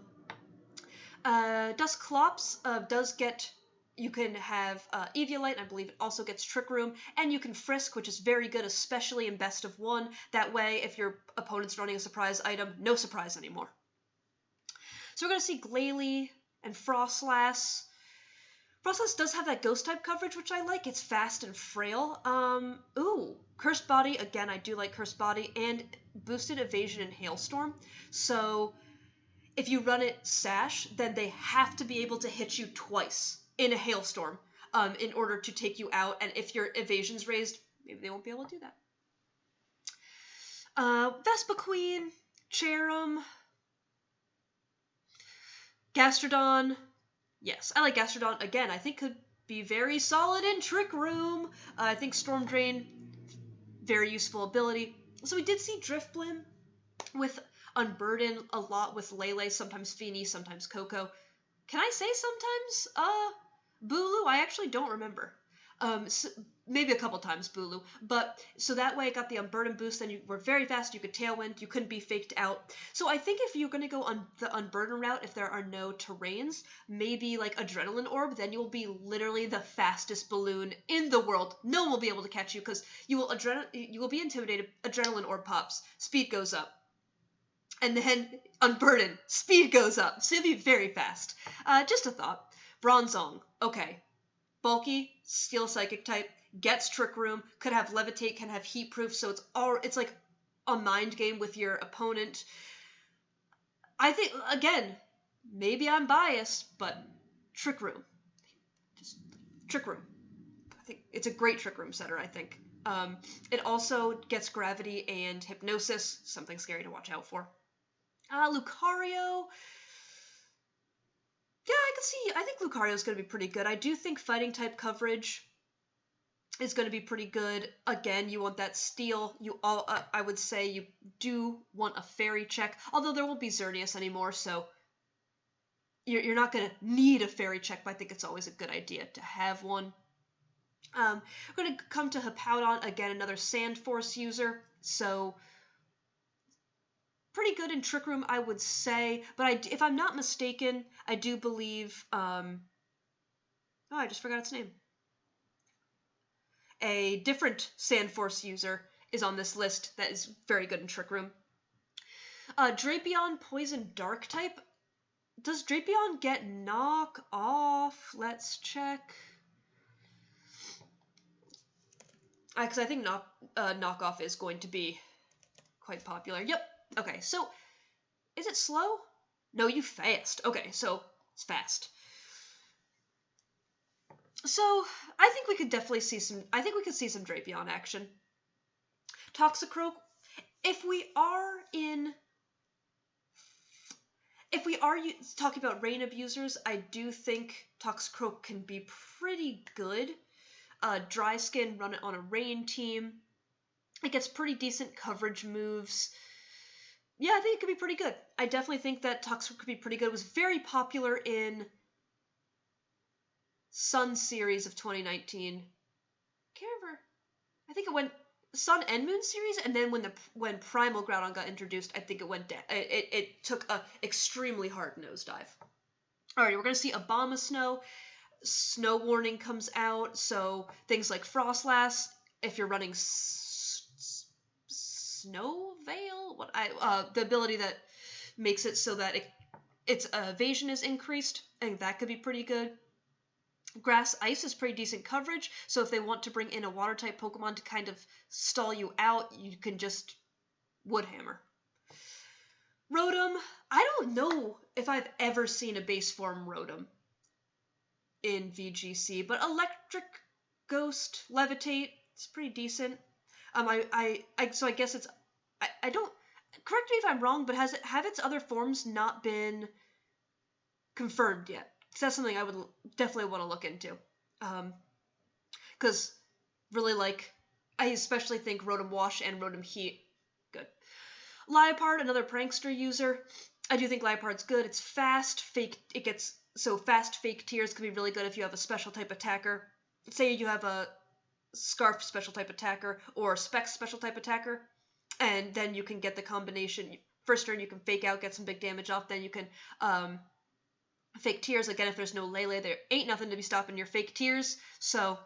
Dusclops does get, you can have Eviolite, and I believe it also gets Trick Room, and you can Frisk, which is very good, especially in Best of 1. That way, if your opponent's running a surprise item, no surprise anymore. So we're going to see Glalie and Frostlass. Frostlass does have that Ghost-type coverage, which I like. It's fast and frail. Ooh, Cursed Body. Again, I do like Cursed Body, and boosted Evasion and Hailstorm. So if you run it Sash, then they have to be able to hit you twice in a Hailstorm in order to take you out, and if your evasion's raised, maybe they won't be able to do that. Vespiquen, Cherim, Gastrodon. Yes, I like Gastrodon. Again, I think could be very solid in Trick Room. I think Storm Drain, very useful ability. So we did see Drifblim with Unburden a lot with Lele, sometimes Feeny, sometimes Coco. Can I say sometimes Bulu? I actually don't remember. So maybe a couple times Bulu. But so that way it got the Unburden boost, then you were very fast, you could Tailwind, you couldn't be faked out. So I think if you're going to go on the Unburden route, if there are no terrains, maybe like Adrenaline Orb, then you'll be literally the fastest balloon in the world. No one will be able to catch you because you will be intimidated, Adrenaline Orb pops, speed goes up. And then Unburden, speed goes up, so you'll be very fast. Just a thought. Bronzong, okay. Bulky, Steel Psychic type, gets Trick Room, could have Levitate, can have Heat Proof, so it's like a mind game with your opponent. I think, again, maybe I'm biased, but Trick Room. Just Trick Room. I think it's a great Trick Room setter, I think. It also gets Gravity and Hypnosis, something scary to watch out for. Lucario. Yeah, I think Lucario's going to be pretty good. I do think fighting type coverage is going to be pretty good. Again, you want that steel. I would say you do want a fairy check, although there won't be Xerneas anymore, so you're not going to need a fairy check, but I think it's always a good idea to have one. We're going to come to Hippowdon, again, another Sand Force user, so pretty good in Trick Room, I would say, but if I'm not mistaken, I do believe, I just forgot its name. A different Sand Force user is on this list that is very good in Trick Room. Drapion, Poison Dark type. Does Drapion get knock off? Let's check. Because I think knockoff is going to be quite popular. Yep. Okay, so is it slow? No, you fast. Okay, so it's fast. So I think we could definitely see some. I think we could see some Drapion action. Toxicroak. If we are talking about rain abusers, I do think Toxicroak can be pretty good. Dry Skin, run it on a rain team. It gets pretty decent coverage moves. Yeah, I think it could be pretty good. I definitely think that Toxicroak could be pretty good. It was very popular in Sun series of 2019. Can't remember. I think it went Sun and Moon series, and then when Primal Groudon got introduced, I think it went it took a extremely hard nosedive. Alright, we're gonna see Abomasnow. Snow warning comes out, so things like Frostlass, if you're running Snow Veil, the ability that makes it so that its evasion is increased, and that could be pretty good. Grass Ice is pretty decent coverage, so if they want to bring in a water type Pokemon to kind of stall you out, you can just Wood Hammer. Rotom, I don't know if I've ever seen a base form Rotom in VGC, but Electric Ghost, Levitate, it's pretty decent. So I guess it's, I don't, correct me if I'm wrong, but have its other forms not been confirmed yet? Because that's something I would definitely want to look into. Because really, like, I especially think Rotom Wash and Rotom Heat, good. Liepard, another prankster user. I do think Liepard's good. It's fast, fake. It gets so fast. Fake Tears can be really good if you have a special type attacker. Say you have a Scarf special type attacker or Specs special type attacker, and then you can get the combination. First turn you can fake out, get some big damage off. Then you can fake Tears. Again, if there's no Lele, there ain't nothing to be stopping your fake Tears. So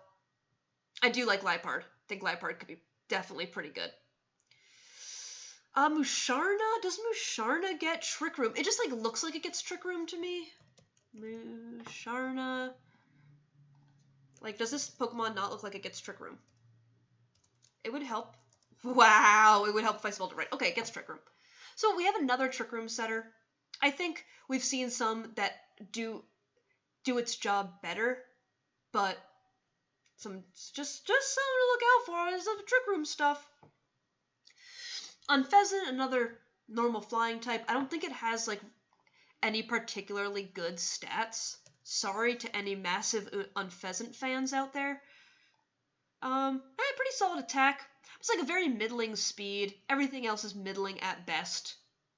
I do like Liepard. I think Liepard could be definitely pretty good. Musharna? Does Musharna get Trick Room? It just, like, looks like it gets Trick Room to me. Musharna. Like, does this Pokemon not look like it gets Trick Room? It would help. Wow, it would help if I spelled it right. Okay, it gets Trick Room. So we have another Trick Room setter. I think we've seen some that do its job better, but some just something to look out for is the Trick Room stuff. Unpheasant, another normal flying type. I don't think it has, like, any particularly good stats. Sorry to any massive Unpheasant fans out there. Pretty solid attack. It's like a very middling speed. Everything else is middling at best.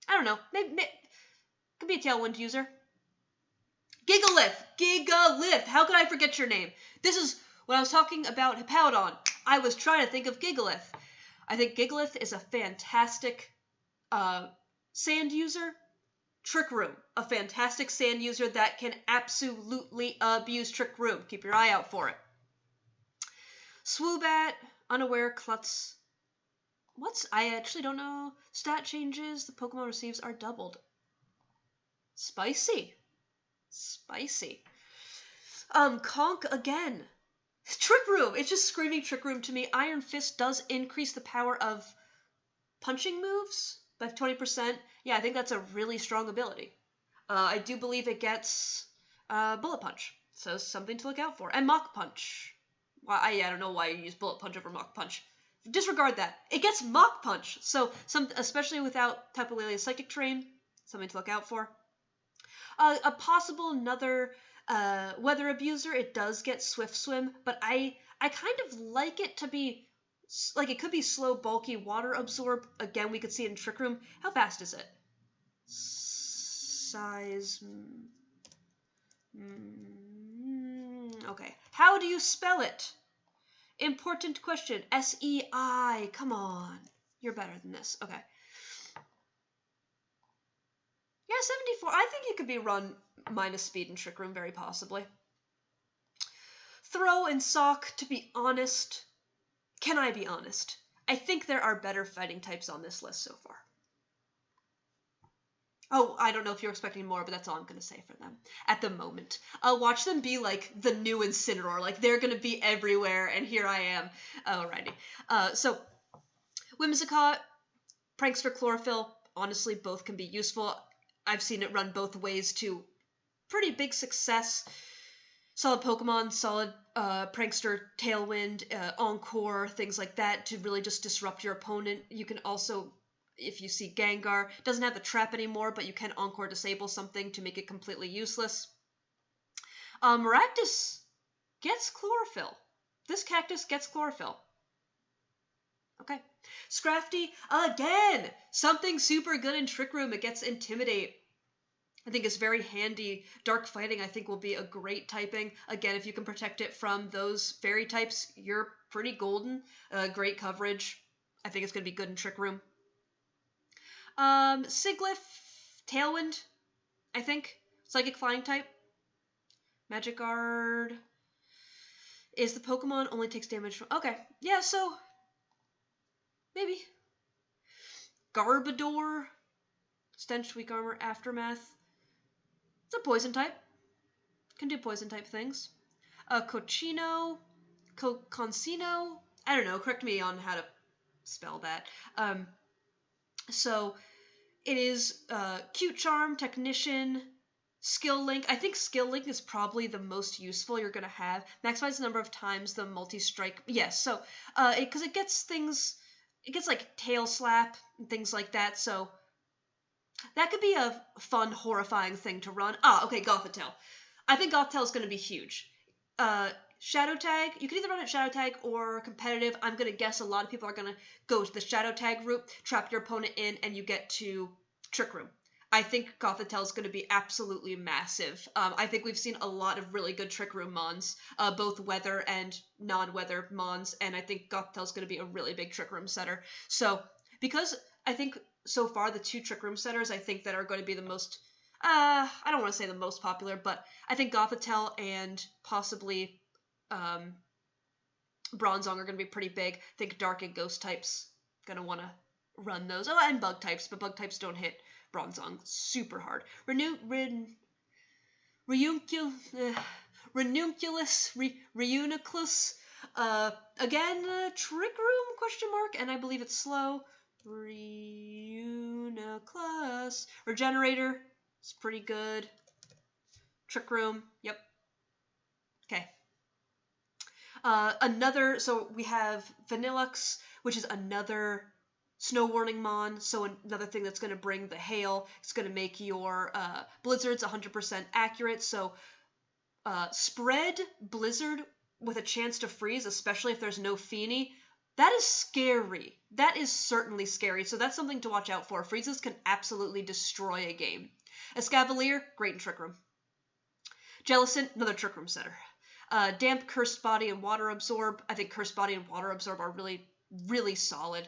I don't know. Maybe could be a Tailwind user. Gigalith! How could I forget your name? This is when I was talking about Hippowdon. I was trying to think of Gigalith. I think Gigalith is a fantastic sand user. Trick Room, a fantastic sand user that can absolutely abuse Trick Room. Keep your eye out for it. Swoobat, Unaware, Klutz. I actually don't know. Stat changes the Pokemon receives are doubled. Spicy. Conk again. Trick Room. It's just screaming Trick Room to me. Iron Fist does increase the power of punching moves by 20%. Yeah, I think that's a really strong ability. I do believe it gets Bullet Punch, so something to look out for. And Mach Punch. Well, I don't know why you use Bullet Punch over Mach Punch. Disregard that. It gets Mach Punch, so especially without Tapu Lele's Psychic Terrain, something to look out for. A possible another Weather Abuser, it does get Swift Swim, but I kind of like it to be, like, it could be slow, bulky, Water Absorb. Again, we could see it in Trick Room. How fast is it? Size. Okay. How do you spell it? Important question. S-E-I. Come on. You're better than this. Okay. Yeah, 74. I think you could be run minus speed in Trick Room, very possibly. Throw and Sock, to be honest. Can I be honest? I think there are better fighting types on this list so far. Oh, I don't know if you're expecting more, but that's all I'm going to say for them at the moment. Watch them be like the new Incineroar. Like, they're going to be everywhere, and here I am. Alrighty. So, Whimsicott, Prankster, Chlorophyll, honestly, both can be useful. I've seen it run both ways to pretty big success. Solid Pokemon, solid Prankster, Tailwind, Encore, things like that to really just disrupt your opponent. You can also, if you see Gengar, doesn't have the trap anymore, but you can Encore disable something to make it completely useless. Maractus gets Chlorophyll. This cactus gets Chlorophyll. Okay. Scrafty, again! Something super good in Trick Room. It gets Intimidate. I think it's very handy. Dark Fighting, I think, will be a great typing. Again, if you can protect it from those fairy types, you're pretty golden. Great coverage. I think it's going to be good in Trick Room. Sigilyph, Tailwind, I think. Psychic Flying type. Magic Guard. Is the Pokemon only takes damage from... Okay, yeah, so... maybe. Garbodor. Stench, Weak Armor, Aftermath. It's a poison type. Can do poison type things. Cochino. Concino. I don't know. Correct me on how to spell that. So, It is Cute Charm, Technician, Skill Link. I think Skill Link is probably the most useful you're going to have. Maximize the number of times the multi-strike. Yes, so, because it gets things, it gets like Tail Slap and things like that, so that could be a fun, horrifying thing to run. Okay, Gothitelle. I think Gothitelle is going to be huge. Shadow Tag, you can either run it Shadow Tag or competitive. I'm going to guess a lot of people are going to go to the Shadow Tag route, trap your opponent in, and you get to Trick Room. I think Gothitelle is going to be absolutely massive. I think we've seen a lot of really good Trick Room mons, both weather and non-weather mons, and I think Gothitelle is going to be a really big Trick Room setter. So, because I think so far the 2 Trick Room setters I think that are going to be the most, I don't want to say the most popular, but I think Gothitelle and possibly Bronzong are going to be pretty big. I think Dark and Ghost types going to want to run those. Oh, and Bug types, but Bug types don't hit Bronzong super hard. Ranunculus, Reuniclus, again, Trick Room, question mark, and I believe it's slow. Reuniclus. Regenerator, it's pretty good. Trick Room, yep. Okay. So we have Vanillux, which is another Snow Warning Mon, so another thing that's going to bring the hail. It's going to make your blizzards 100% accurate, so spread blizzard with a chance to freeze, especially if there's no Feeny. That is scary. That is certainly scary, so that's something to watch out for. Freezes can absolutely destroy a game. Escavalier, great in Trick Room. Jellicent, another Trick Room setter. Damp, Cursed Body, and Water Absorb. I think Cursed Body and Water Absorb are really, really solid.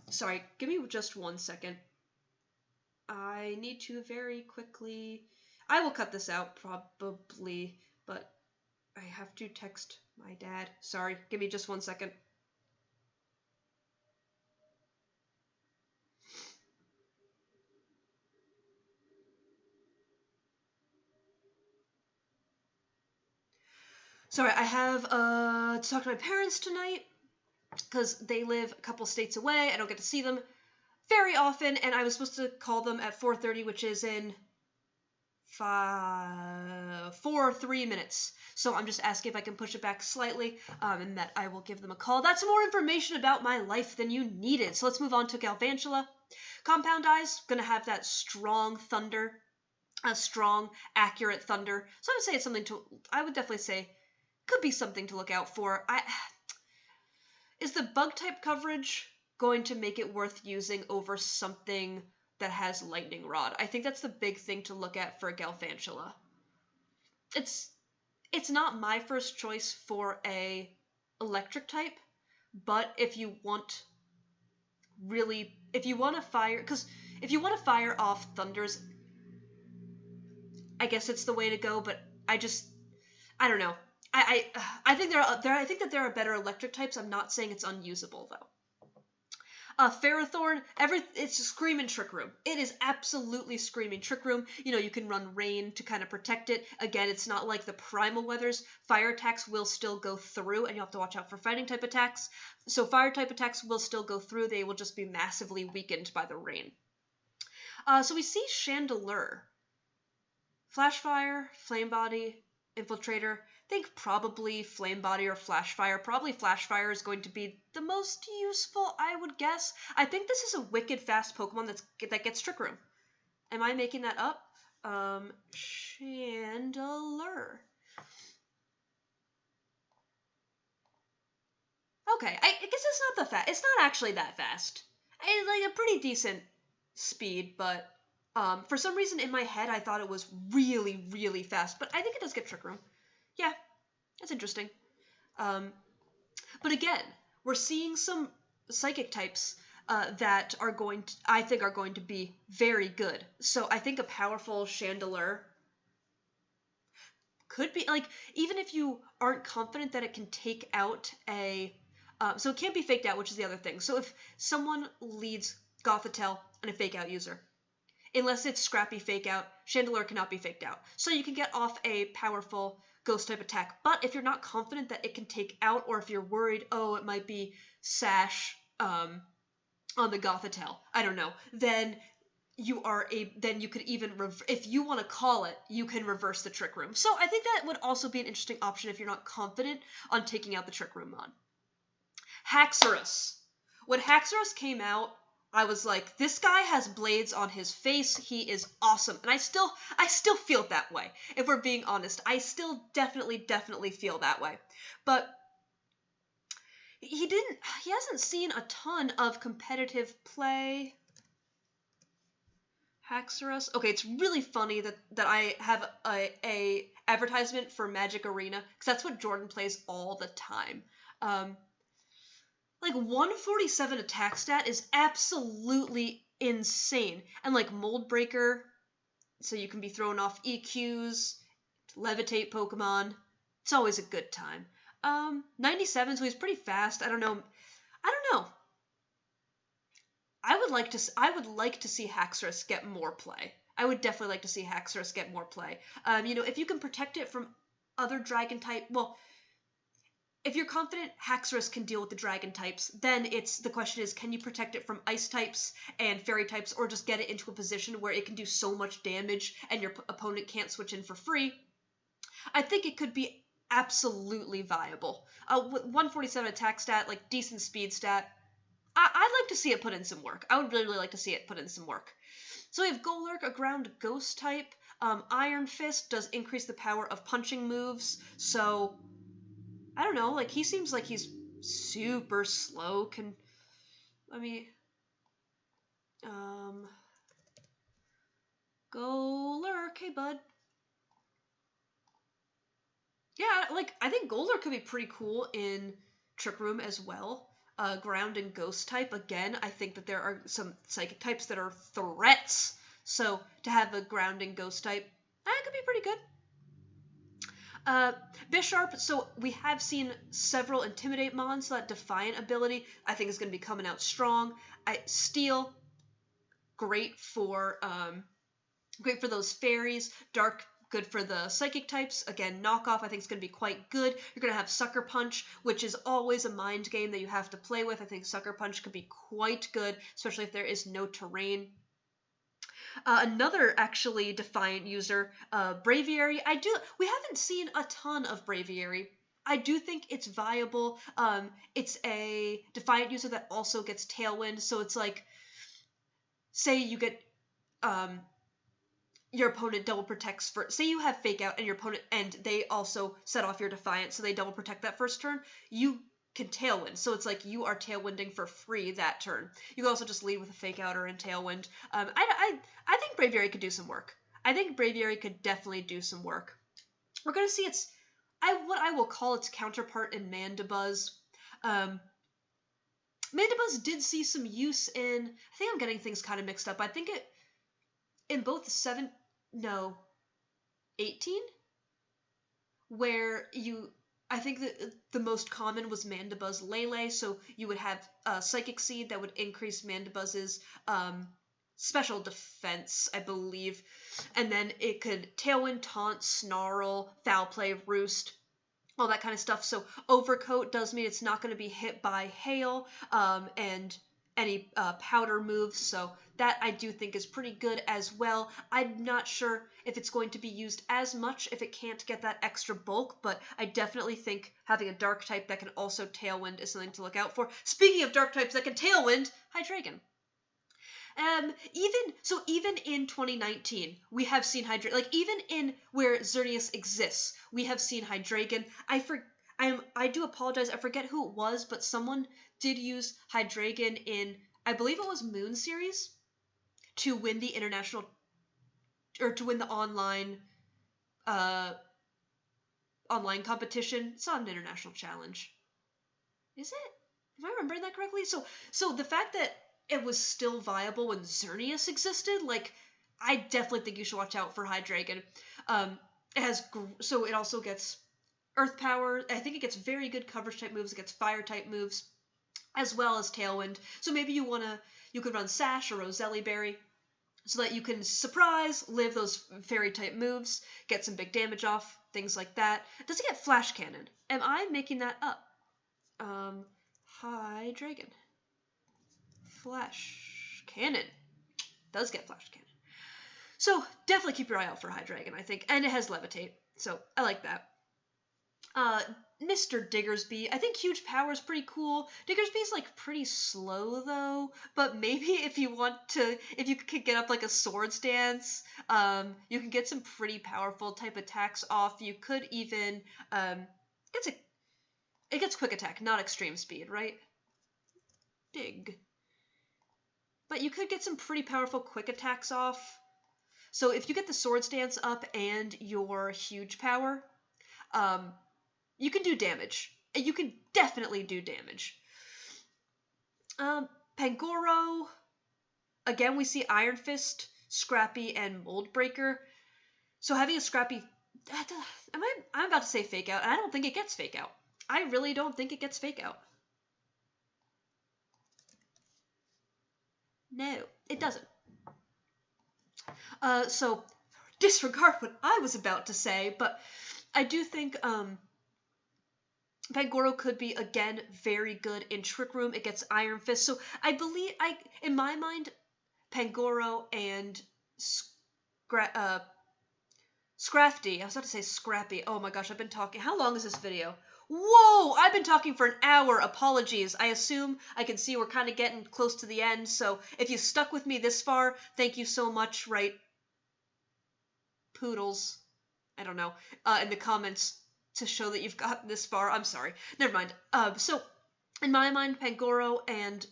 Sorry, give me just 1 second. I need to very quickly... I will cut this out, probably, but I have to text my dad. Sorry, give me just 1 second. Sorry, I have to talk to my parents tonight because they live a couple states away. I don't get to see them very often, and I was supposed to call them at 4:30, which is in 4 or 3 minutes. So I'm just asking if I can push it back slightly, and that I will give them a call. That's more information about my life than you needed. So let's move on to Galvantula. Compound Eyes, gonna have that strong thunder, a strong, accurate thunder. So I would say it's something to, I would definitely say, could be something to look out for. Is the bug type coverage going to make it worth using over something that has Lightning Rod? I think that's the big thing to look at for Galvantula. It's not my first choice for a electric type, but if you want to fire off thunders, I guess it's the way to go, but I don't know. I think I think that there are better electric types. I'm not saying it's unusable though. Ferrothorn, it's screaming Trick Room. It is absolutely screaming Trick Room. You know, you can run Rain to kind of protect it. Again, it's not like the Primal Weathers. Fire attacks will still go through, and you'll have to watch out for fighting type attacks. So fire type attacks will still go through. They will just be massively weakened by the Rain. So we see Chandelure. Flash Fire, Flame Body, Infiltrator. I think probably Flame Body or Flash Fire. Probably Flash Fire is going to be the most useful, I would guess. I think this is a wicked fast Pokemon that gets Trick Room. Am I making that up? Chandelure. Okay, I guess it's not it's not actually that fast. It's like a pretty decent speed, but for some reason in my head I thought it was really, really fast. But I think it does get Trick Room. Yeah, that's interesting. But again, we're seeing some psychic types that I think are going to be very good. So I think a powerful Chandelure could be, like, even if you aren't confident that it can take out so it can't be faked out, which is the other thing. So if someone leads Gothitelle and a fake out user, unless it's Scrappy Fake Out, Chandelure cannot be faked out. So you can get off a powerful Ghost type attack. But if you're not confident that it can take out, or if you're worried, it might be Sash on the Gothitelle, I don't know, then then you could even, if you want to call it, you can reverse the Trick Room. So I think that would also be an interesting option if you're not confident on taking out the Trick Room mod. Haxorus. When Haxorus came out, I was like, this guy has blades on his face. He is awesome. And I still feel that way. If we're being honest, I still definitely feel that way. But he hasn't seen a ton of competitive play. Haxorus. Okay, it's really funny that I have a advertisement for Magic Arena, because that's what Jordan plays all the time. Like 147 attack stat is absolutely insane. And like Mold Breaker, so you can be thrown off EQs, levitate Pokemon. It's always a good time. 97, so he's pretty fast. I don't know. I would like to see Haxorus get more play. I would definitely like to see Haxorus get more play. If you can protect it from other dragon type, well, if you're confident Haxorus can deal with the dragon types, then the question is, can you protect it from ice types and fairy types, or just get it into a position where it can do so much damage and your opponent can't switch in for free? I think it could be absolutely viable. With 147 attack stat, like decent speed stat, I'd like to see it put in some work. I would really like to see it put in some work. So we have Golurk, a ground ghost type. Iron Fist does increase the power of punching moves, so I don't know, like, he seems like he's super slow. Golurk, hey bud. Yeah, like, I think Golurk could be pretty cool in Trick Room as well. Ground and ghost type, again, I think that there are some psychic types that are threats, so to have a ground and ghost type, that could be pretty good. Bisharp, so we have seen several Intimidate mons, so that Defiant ability I think is going to be coming out strong. Steel, great for those fairies. Dark, good for the psychic types. Again, knockoff I think is going to be quite good. You're going to have Sucker Punch, which is always a mind game that you have to play with. I think Sucker Punch could be quite good, especially if there is no terrain. Another actually Defiant user, Braviary. We haven't seen a ton of Braviary. I do think it's viable. It's a Defiant user that also gets Tailwind, so it's like, say you get, your opponent double protects say you have Fake Out and your opponent, and they also set off your Defiant, so they double protect that first turn, you can Tailwind, so it's like you are Tailwinding for free that turn. You can also just lead with a Fake Outer and Tailwind. I think Braviary could do some work. I think Braviary could definitely do some work. We're going to see what I will call its counterpart in Mandibuzz. Mandibuzz did see some use in, I think I'm getting things kind of mixed up. I think it, in both 18, where I think that the most common was Mandibuzz Lele, so you would have Psychic Seed that would increase Mandibuzz's special defense, I believe, and then it could Tailwind, Taunt, Snarl, Foul Play, Roost, all that kind of stuff. So Overcoat does mean it's not going to be hit by Hail and any powder moves, so that I do think is pretty good as well. I'm not sure if it's going to be used as much if it can't get that extra bulk, but I definitely think having a dark type that can also Tailwind is something to look out for. Speaking of dark types that can Tailwind, Hydreigon. Even in 2019, we have seen Hydreigon, like even in where Xerneas exists, we have seen Hydreigon. I do apologize, I forget who it was, but someone did use Hydreigon in, I believe it was Moon Series, to win the international, or to win the online competition. It's not an international challenge. Is it? Am I remembering that correctly? So the fact that it was still viable when Xerneas existed, like, I definitely think you should watch out for Hydreigon. It also gets Earth Power. I think it gets very good coverage type moves. It gets Fire type moves, as well as Tailwind. So maybe you could run Sash or Roselli Berry, so that you can surprise, live those fairy type moves, get some big damage off, things like that. Does it get Flash Cannon? Am I making that up? Hydreigon. Flash Cannon. Does get Flash Cannon. So definitely keep your eye out for Hydreigon, I think. And it has Levitate, so I like that. Mr. Diggersby. I think Huge Power is pretty cool. Diggersby's like pretty slow though, but maybe if you could get up like a Swords Dance, you can get some pretty powerful type attacks off. You could even, it gets Quick Attack, not Extreme Speed, right? Dig. But you could get some pretty powerful Quick Attacks off. So if you get the Swords Dance up and your Huge Power, you can do damage. You can definitely do damage. Pangoro. Again, we see Iron Fist, Scrappy, and Mold Breaker. So having a Scrappy... I'm about to say Fake Out, and I don't think it gets Fake Out. I really don't think it gets Fake Out. No, it doesn't. So disregard what I was about to say, but I do think... Pangoro could be, again, very good in Trick Room. It gets Iron Fist. So I believe, in my mind, Pangoro and Scrafty. I was about to say Scrappy. Oh my gosh, I've been talking. How long is this video? Whoa! I've been talking for an hour. Apologies. I assume I can see we're kind of getting close to the end. So if you stuck with me this far, thank you so much, right? Poodles. I don't know. In the comments. To show that you've gotten this far. I'm sorry. Never mind. So, in my mind, Pangoro and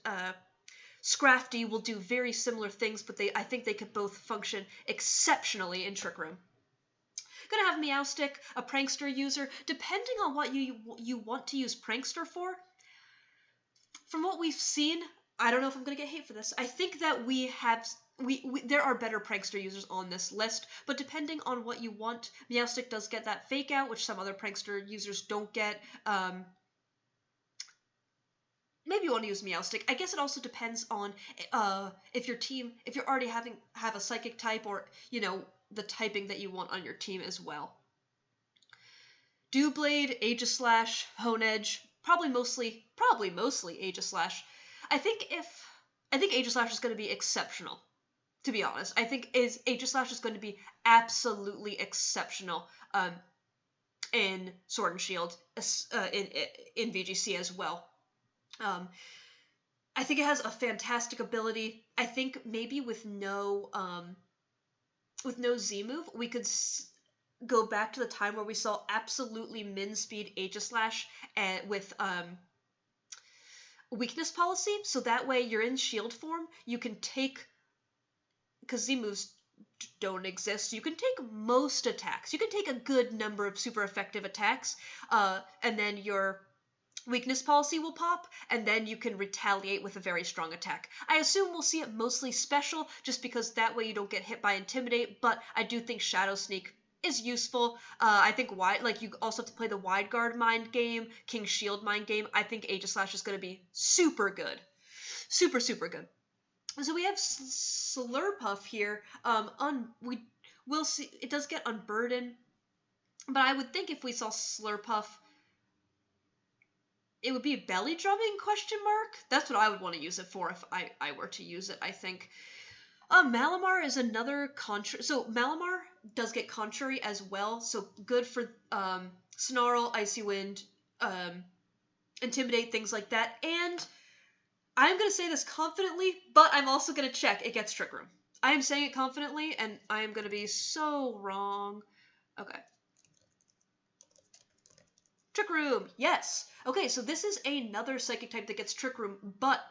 Scrafty will do very similar things, but I think they could both function exceptionally in Trick Room. Gonna have Meowstic, a Prankster user, depending on what you want to use Prankster for. From what we've seen, I don't know if I'm gonna get hate for this. I think that there are better Prankster users on this list, but depending on what you want, Meowstic does get that Fake Out, which some other Prankster users don't get. Maybe you want to use Meowstic. I guess it also depends on if you're already have a Psychic type, or, the typing that you want on your team as well. Doublade, Aegislash, Honedge, probably mostly Aegislash. I think Aegislash is going to be exceptional. To be honest, I think Aegislash is going to be absolutely exceptional in Sword and Shield, in VGC as well. I think it has a fantastic ability. I think maybe with no Z move, we could go back to the time where we saw absolutely min speed Aegislash and with weakness policy. So that way you're in shield form, you can take, because Z moves don't exist, you can take most attacks. You can take a good number of super effective attacks, and then your weakness policy will pop, and then you can retaliate with a very strong attack. I assume we'll see it mostly special, just because that way you don't get hit by Intimidate, but I do think Shadow Sneak is useful. I think you also have to play the Wide Guard mind game, King Shield mind game. I think Aegislash is going to be super good. Super, super good. So we have Slurpuff here. We'll see. It does get Unburden, but I would think if we saw Slurpuff, it would be belly drumming ? That's what I would want to use it for if I were to use it, I think. Malamar is another contrary. So Malamar does get contrary as well. So good for Snarl, Icy Wind, Intimidate, things like that. And I'm going to say this confidently, but I'm also going to check. It gets Trick Room. I am saying it confidently, and I am going to be so wrong. Okay. Trick Room, yes. Okay, so this is another Psychic type that gets Trick Room, but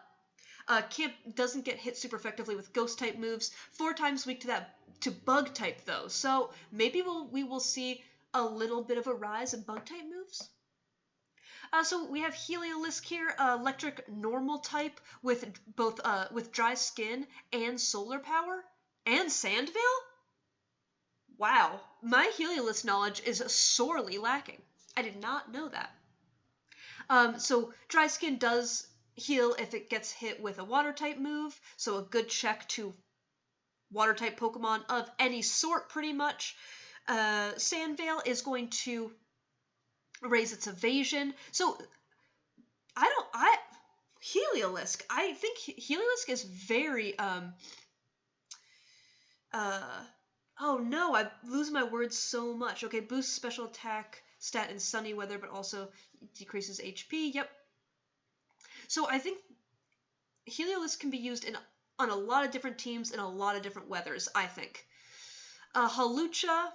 doesn't get hit super effectively with Ghost type moves. 4 times weak to Bug type though, so maybe we will see a little bit of a rise in Bug type moves. So we have Heliolisk here, electric normal type with both with dry skin and solar power and Sandveil. Wow, my Heliolisk knowledge is sorely lacking. I did not know that. So dry skin does heal if it gets hit with a water type move, so a good check to water type Pokemon of any sort pretty much. Sandveil is going to raise its evasion. So Heliolisk, I think Heliolisk is very Oh no, I lose my words so much. Okay, boosts special attack stat in sunny weather, but also decreases HP. Yep. So I think Heliolisk can be used on a lot of different teams in a lot of different weathers, I think. Hawlucha,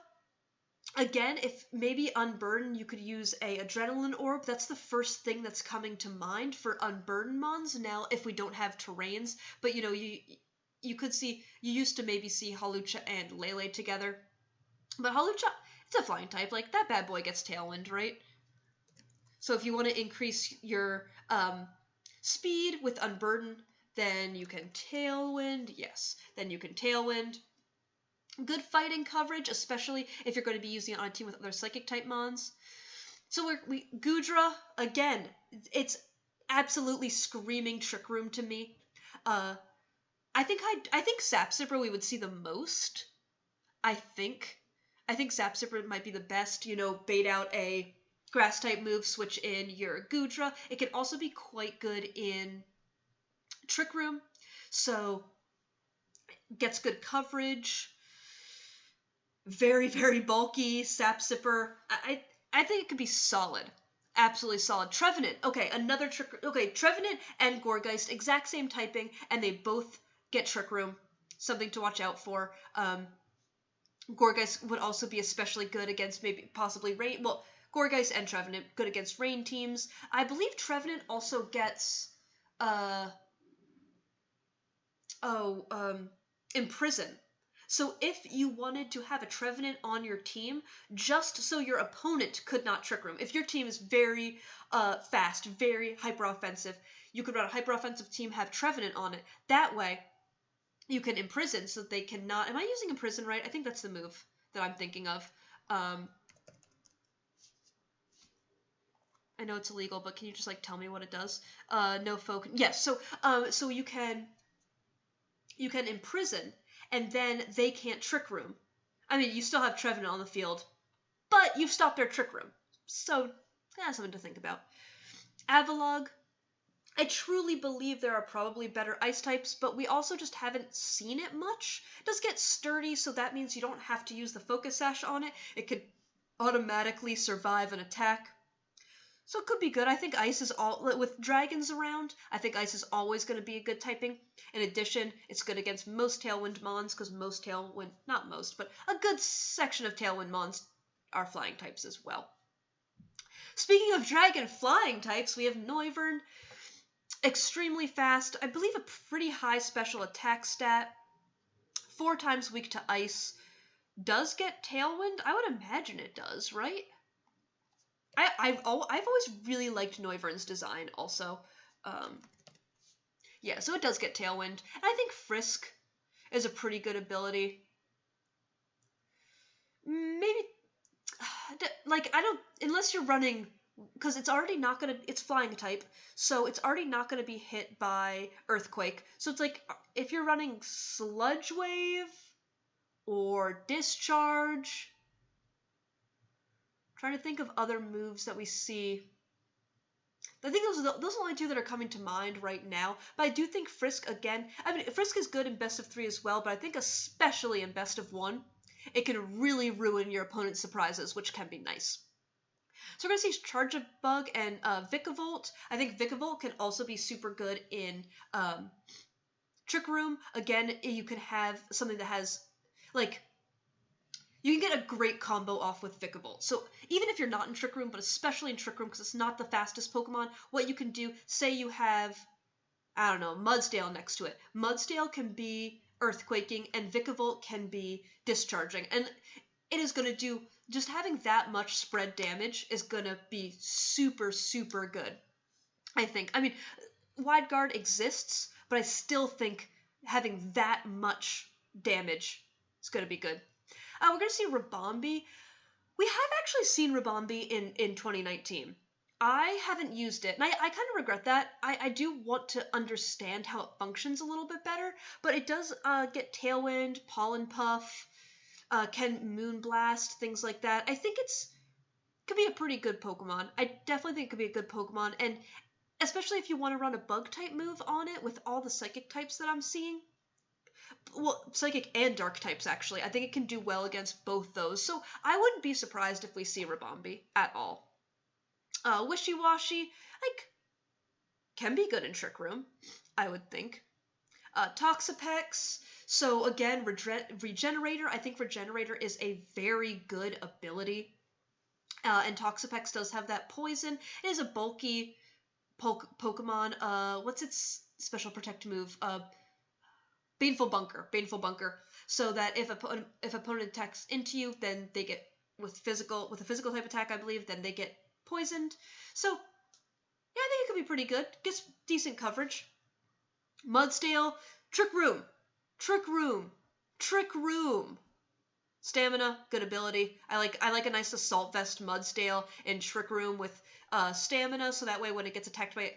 again, if maybe Unburden, you could use a Adrenaline Orb. That's the first thing that's coming to mind for Unburden Mons now if we don't have terrains. But, you could see, you used to maybe see Hawlucha and Lele together. But Hawlucha, it's a flying type. Like, that bad boy gets Tailwind, right? So if you want to increase your speed with Unburden, then you can Tailwind. Yes, then you can Tailwind. Good fighting coverage, especially if you're going to be using it on a team with other Psychic type Mons. So Goodra, again, it's absolutely screaming Trick Room to me. I think Sap Zipper we would see the most. I think Sap Zipper might be the best. Bait out a Grass type move, switch in your Goodra. It can also be quite good in Trick Room, so gets good coverage. Very, very bulky Sap Zipper. I think it could be solid. Absolutely solid. Trevenant. Okay, another Trick... Okay, Trevenant and Gourgeist, exact same typing, and they both get Trick Room. Something to watch out for. Gourgeist would also be especially good against possibly Rain... Well, Gourgeist and Trevenant, good against Rain teams. I believe Trevenant also gets... Imprison. So if you wanted to have a Trevenant on your team, just so your opponent could not Trick Room, if your team is very fast, very hyper-offensive, you could run a hyper-offensive team, have Trevenant on it. That way, you can Imprison so they cannot... Am I using Imprison right? I think that's the move that I'm thinking of. I know it's illegal, but can you just, tell me what it does? No folk... Yes, so you can Imprison, and then they can't Trick Room. I mean, you still have Trevenant on the field, but you've stopped their Trick Room. So, that's something to think about. Avalugg, I truly believe there are probably better ice types, but we also just haven't seen it much. It does get sturdy, so that means you don't have to use the Focus Sash on it. It could automatically survive an attack. So it could be good. I think ice is with dragons around, I think ice is always going to be a good typing. In addition, it's good against most Tailwind Mons, because not most, but a good section of Tailwind Mons are flying types as well. Speaking of dragon flying types, we have Noivern. Extremely fast. I believe a pretty high special attack stat. 4 times weak to ice. Does get Tailwind? I would imagine it does, right? I've always really liked Noivern's design also. Yeah, so it does get Tailwind. And I think Frisk is a pretty good ability. Maybe, unless you're running, because it's already not gonna, it's flying type, so it's already not gonna be hit by Earthquake. So it's if you're running Sludge Wave or Discharge, trying to think of other moves that we see. I think those are the only 2 that are coming to mind right now. But I do think Frisk, again, I mean, Frisk is good in best of 3 as well, but I think especially in best of 1, it can really ruin your opponent's surprises, which can be nice. So we're going to see Charge-a-Bug and Vikavolt. I think Vikavolt can also be super good in Trick Room. Again, you can have something that has, you can get a great combo off with Vikavolt. So even if you're not in Trick Room, but especially in Trick Room because it's not the fastest Pokemon, what you can do, say you have, I don't know, Mudsdale next to it. Mudsdale can be Earthquaking and Vikavolt can be Discharging. And it is going to do, just having that much spread damage is going to be super, super good, I think. I mean, Wide Guard exists, but I still think having that much damage is going to be good. We're going to see Ribombee. We have actually seen Ribombee in 2019. I haven't used it, and I kind of regret that. I do want to understand how it functions a little bit better, but it does get Tailwind, Pollen Puff, can Moonblast, things like that. I think could be a pretty good Pokemon. I definitely think it could be a good Pokemon, and especially if you want to run a Bug-type move on it with all the Psychic types that I'm seeing. Well, psychic and dark types, actually. I think it can do well against both those, so I wouldn't be surprised if we see Ribombee at all. Wishy-Washy, like, can be good in Trick Room, I would think. Toxapex, so again, Regenerator. I think Regenerator is a very good ability. And Toxapex does have that poison. It is a bulky Pokemon. What's its special protect move? Baneful Bunker. So that if opponent attacks into you, then they get with a physical type attack, I believe, then they get poisoned. So yeah, I think it could be pretty good. Gets decent coverage. Mudsdale, Trick Room. Stamina, good ability. I like a nice Assault Vest Mudsdale in Trick Room with stamina, so that way when it gets attacked by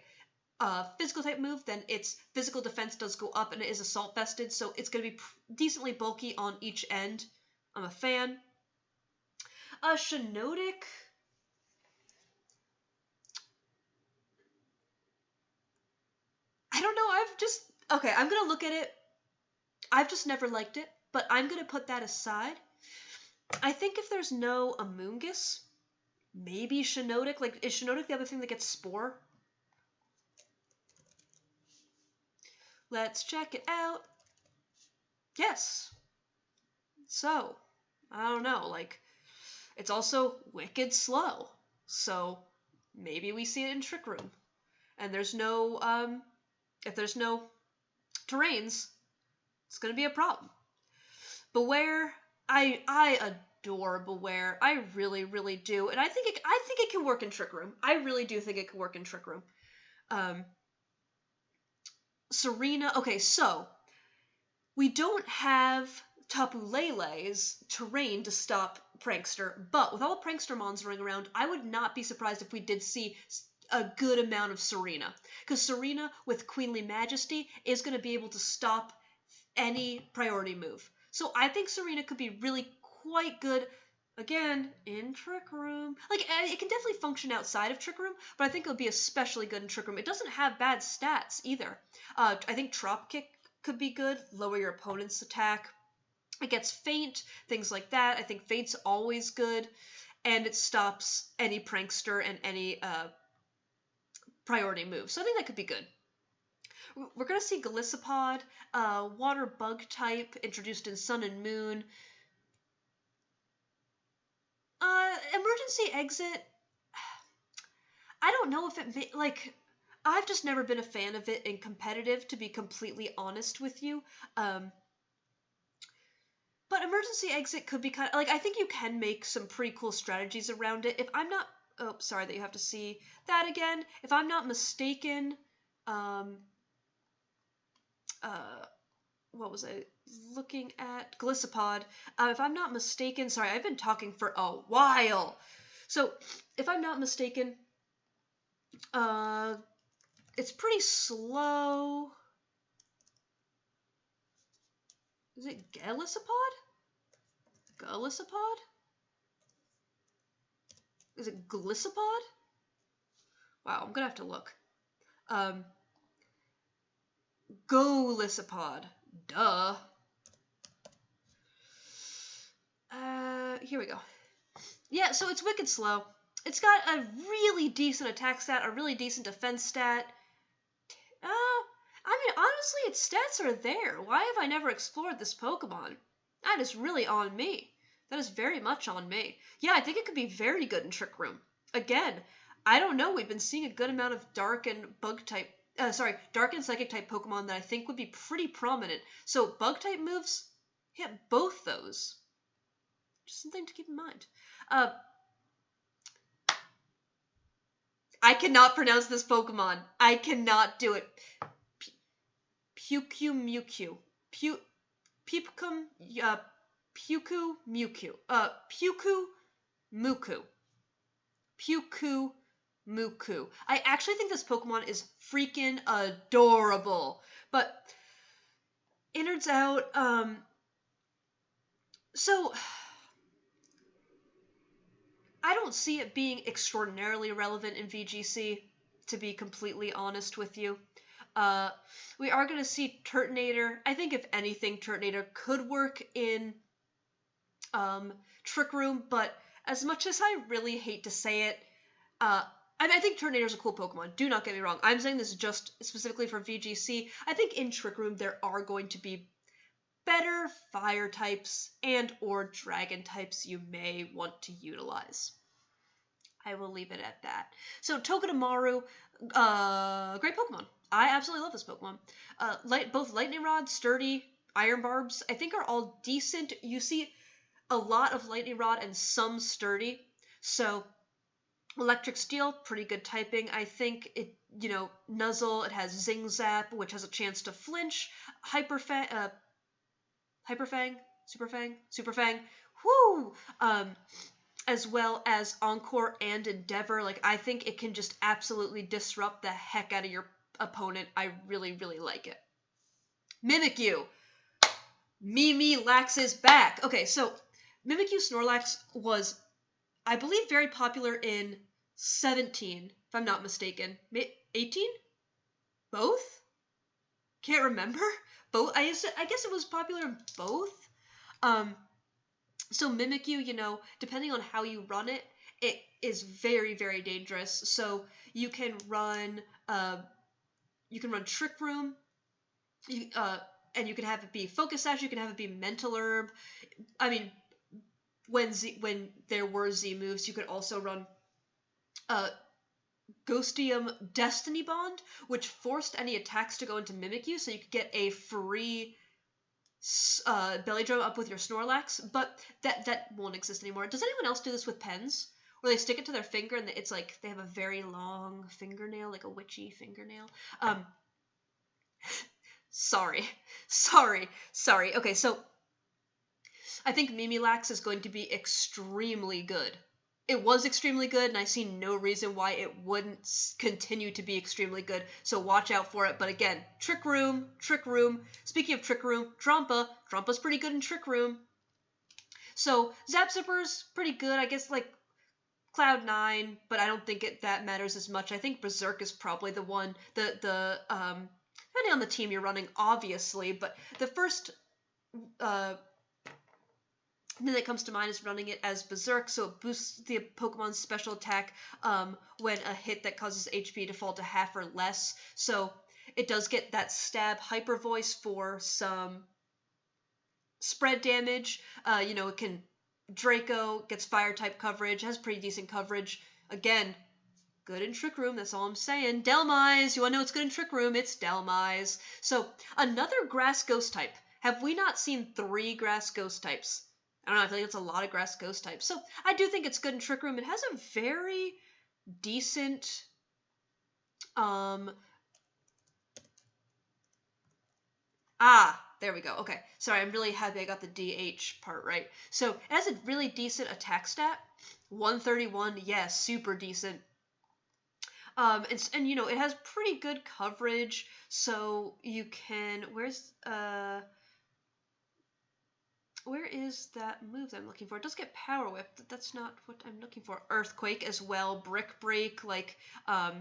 physical type move, then its physical defense does go up and it is Assault Vested, so it's going to be decently bulky on each end. I'm a fan. Shiinotic. I don't know, I'm going to look at it. I've just never liked it, but I'm going to put that aside. I think if there's no Amoonguss, maybe Shiinotic. Like, is Shiinotic the other thing that gets Spore? Let's check it out. Yes. So, I don't know, like, it's also wicked slow. So, maybe we see it in Trick Room. And there's no, if there's no terrains, it's gonna be a problem. Beware, I adore Beware. I really, really do. And I think it can work in Trick Room. I really do think it can work in Trick Room. Serena, okay, so we don't have Tapu Lele's terrain to stop Prankster, but with all the Prankster mons running around, I would not be surprised if we did see a good amount of Serena. Because Serena, with Queenly Majesty, is going to be able to stop any priority move. So I think Serena could be really quite good, again, in Trick Room. Like, it can definitely function outside of Trick Room, but I think it'll be especially good in Trick Room. It doesn't have bad stats, either. I think Drop Kick could be good, lower your opponent's attack. It gets Feint, things like that. I think Feint's always good, and it stops any Prankster and any priority move. So I think that could be good. We're going to see Golisopod, water bug type, introduced in Sun and Moon. Emergency Exit, I don't know if it, like, I've just never been a fan of it in competitive, to be completely honest with you. But Emergency Exit could be kind of, like, I think you can make some pretty cool strategies around it. If I'm not, oh, sorry that you have to see that again. If I'm not mistaken, what was I looking at? Golisopod. If I'm not mistaken, sorry, I've been talking for a while. So, if I'm not mistaken, it's pretty slow. Is it Golisopod? Is it Golisopod? Wow, I'm gonna have to look. Golisopod. Duh. Here we go. Yeah, so it's wicked slow. It's got a really decent attack stat, a really decent defense stat. I mean, honestly, its stats are there. Why have I never explored this Pokemon? That is really on me. That is very much on me. Yeah, I think it could be very good in Trick Room. Again, I don't know. We've been seeing a good amount of Dark and Dark and Psychic type Pokemon that I think would be pretty prominent. So Bug type moves hit both those. Just something to keep in mind. I cannot pronounce this Pokemon. I cannot do it. Puku Muku. I actually think this Pokemon is freaking adorable. But innards out, so I don't see it being extraordinarily relevant in VGC, to be completely honest with you. We are going to see Turtonator. I think if anything, Turtonator could work in Trick Room, but as much as I really hate to say it, I think Turtonator is a cool Pokemon. Do not get me wrong. I'm saying this just specifically for VGC. I think in Trick Room there are going to be better fire types and or dragon types you may want to utilize. I will leave it at that. So Togedemaru, great Pokemon. I absolutely love this Pokemon. Both Lightning Rod, Sturdy, Iron Barbs, I think are all decent. You see a lot of Lightning Rod and some Sturdy. So Electric Steel, pretty good typing. I think it, Nuzzle, it has Zing Zap, which has a chance to flinch. Hyper Fang, Super Fang, whoo! As well as Encore and Endeavor. Like, I think it can just absolutely disrupt the heck out of your opponent. I really, really like it. Mimikyu. Mimi-Lax is back. Okay, so Mimikyu Snorlax was, I believe, very popular in 17, if I'm not mistaken. 18? Both? Can't remember. Both. I guess it was popular in both. So Mimikyu, depending on how you run it, it is very, very dangerous. So you can run Trick Room, and you can have it be Focus Sash. You can have it be Mental Herb. I mean, when there were Z moves, you could also run Ghostium Destiny Bond, which forced any attacks to go into Mimikyu, so you could get a free belly drum up with your Snorlax, but that won't exist anymore. Does anyone else do this with pens? Where they stick it to their finger and it's like they have a very long fingernail, like a witchy fingernail? Sorry. Okay, so I think Mimi-Lax is going to be extremely good. It was extremely good, and I see no reason why it wouldn't continue to be extremely good, so watch out for it. But again, Trick Room. Speaking of Trick Room, Drompa's pretty good in Trick Room. So Zap Zipper's pretty good, I guess, like Cloud9, but I don't think that matters as much. I think Berserk is probably the one, depending on the team you're running, obviously, but the first thing that comes to mind is running it as Berserk, so it boosts the Pokemon's special attack when a hit that causes HP to fall to half or less. So it does get that stab Hyper Voice for some spread damage. It can Draco, gets fire type coverage, has pretty decent coverage. Again, good in Trick Room, that's all I'm saying. Delmise, you wanna know what's good in Trick Room? It's Delmise. So another Grass Ghost type. Have we not seen 3 Grass Ghost types? I don't know, I feel like it's a lot of Grass Ghost types. So I do think it's good in Trick Room. It has a very decent there we go. Okay. Sorry, I'm really happy I got the DH part right. So it has a really decent attack stat. 131, yeah, super decent. And it has pretty good coverage, so you can, where is that move that I'm looking for? It does get Power Whip, but that's not what I'm looking for. Earthquake as well, Brick Break, like, I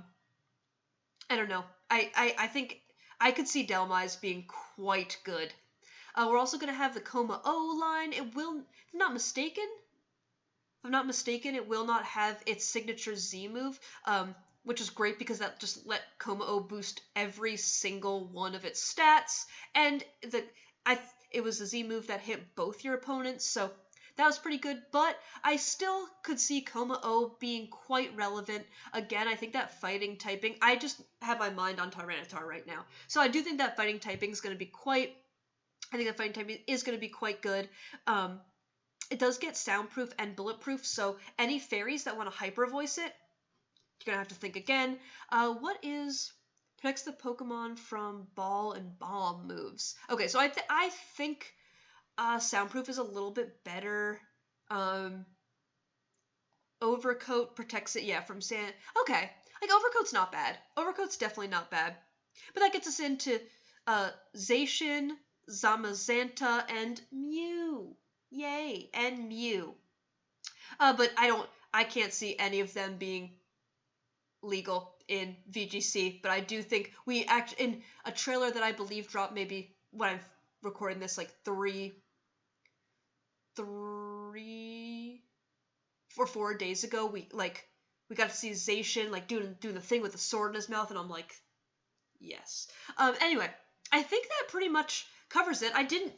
don't know. I think I could see Delmise being quite good. We're also going to have the Coma O line. It will, if I'm not mistaken, it will not have its signature Z move, which is great because that just let Coma O boost every single one of its stats, and it was a Z move that hit both your opponents, so that was pretty good, but I still could see Coma O being quite relevant. Again, I think that fighting typing, I just have my mind on Tyranitar right now, so I do think that fighting typing is going to be quite good. It does get soundproof and bulletproof, so any fairies that want to hyper voice it, you're going to have to think again. Protects the Pokemon from ball and bomb moves. Okay, so I think soundproof is a little bit better. Overcoat protects it, from sand. Okay, like Overcoat's not bad. Overcoat's definitely not bad. But that gets us into Zacian, Zamazenta, and Mew. Yay, and Mew. But I can't see any of them being legal in VGC, but I do think we actually, in a trailer that I believe dropped maybe when I'm recording this, like 4 days ago, we got to see Zacian like doing the thing with the sword in his mouth, and I'm like, yes. Anyway, I think that pretty much covers it. I didn't,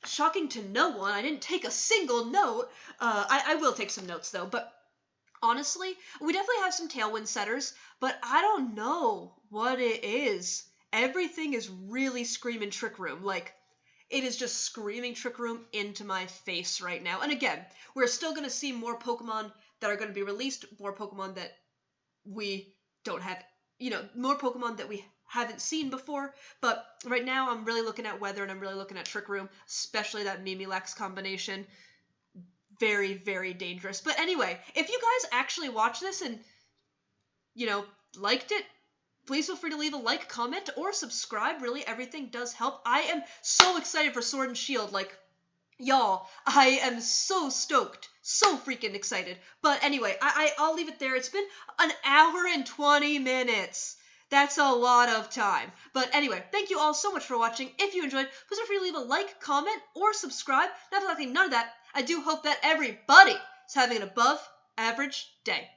shocking to no one, I didn't take a single note. I will take some notes though, but honestly, we definitely have some Tailwind setters, but I don't know what it is. Everything is really screaming Trick Room. Like, it is just screaming Trick Room into my face right now. And again, we're still going to see more Pokemon that are going to be released, more Pokemon that we don't have, more Pokemon that we haven't seen before. But right now, I'm really looking at Weather, and I'm really looking at Trick Room, especially that Mimilax combination. Very, very dangerous. But anyway, if you guys actually watch this and, liked it, please feel free to leave a like, comment, or subscribe. Really, everything does help. I am so excited for Sword and Shield. Like, y'all, I am so stoked. So freaking excited. But anyway, I'll leave it there. It's been an hour and 20 minutes. That's a lot of time. But anyway, thank you all so much for watching. If you enjoyed, please feel free to leave a like, comment, or subscribe. Not for nothing, none of that. I do hope that everybody is having an above average day.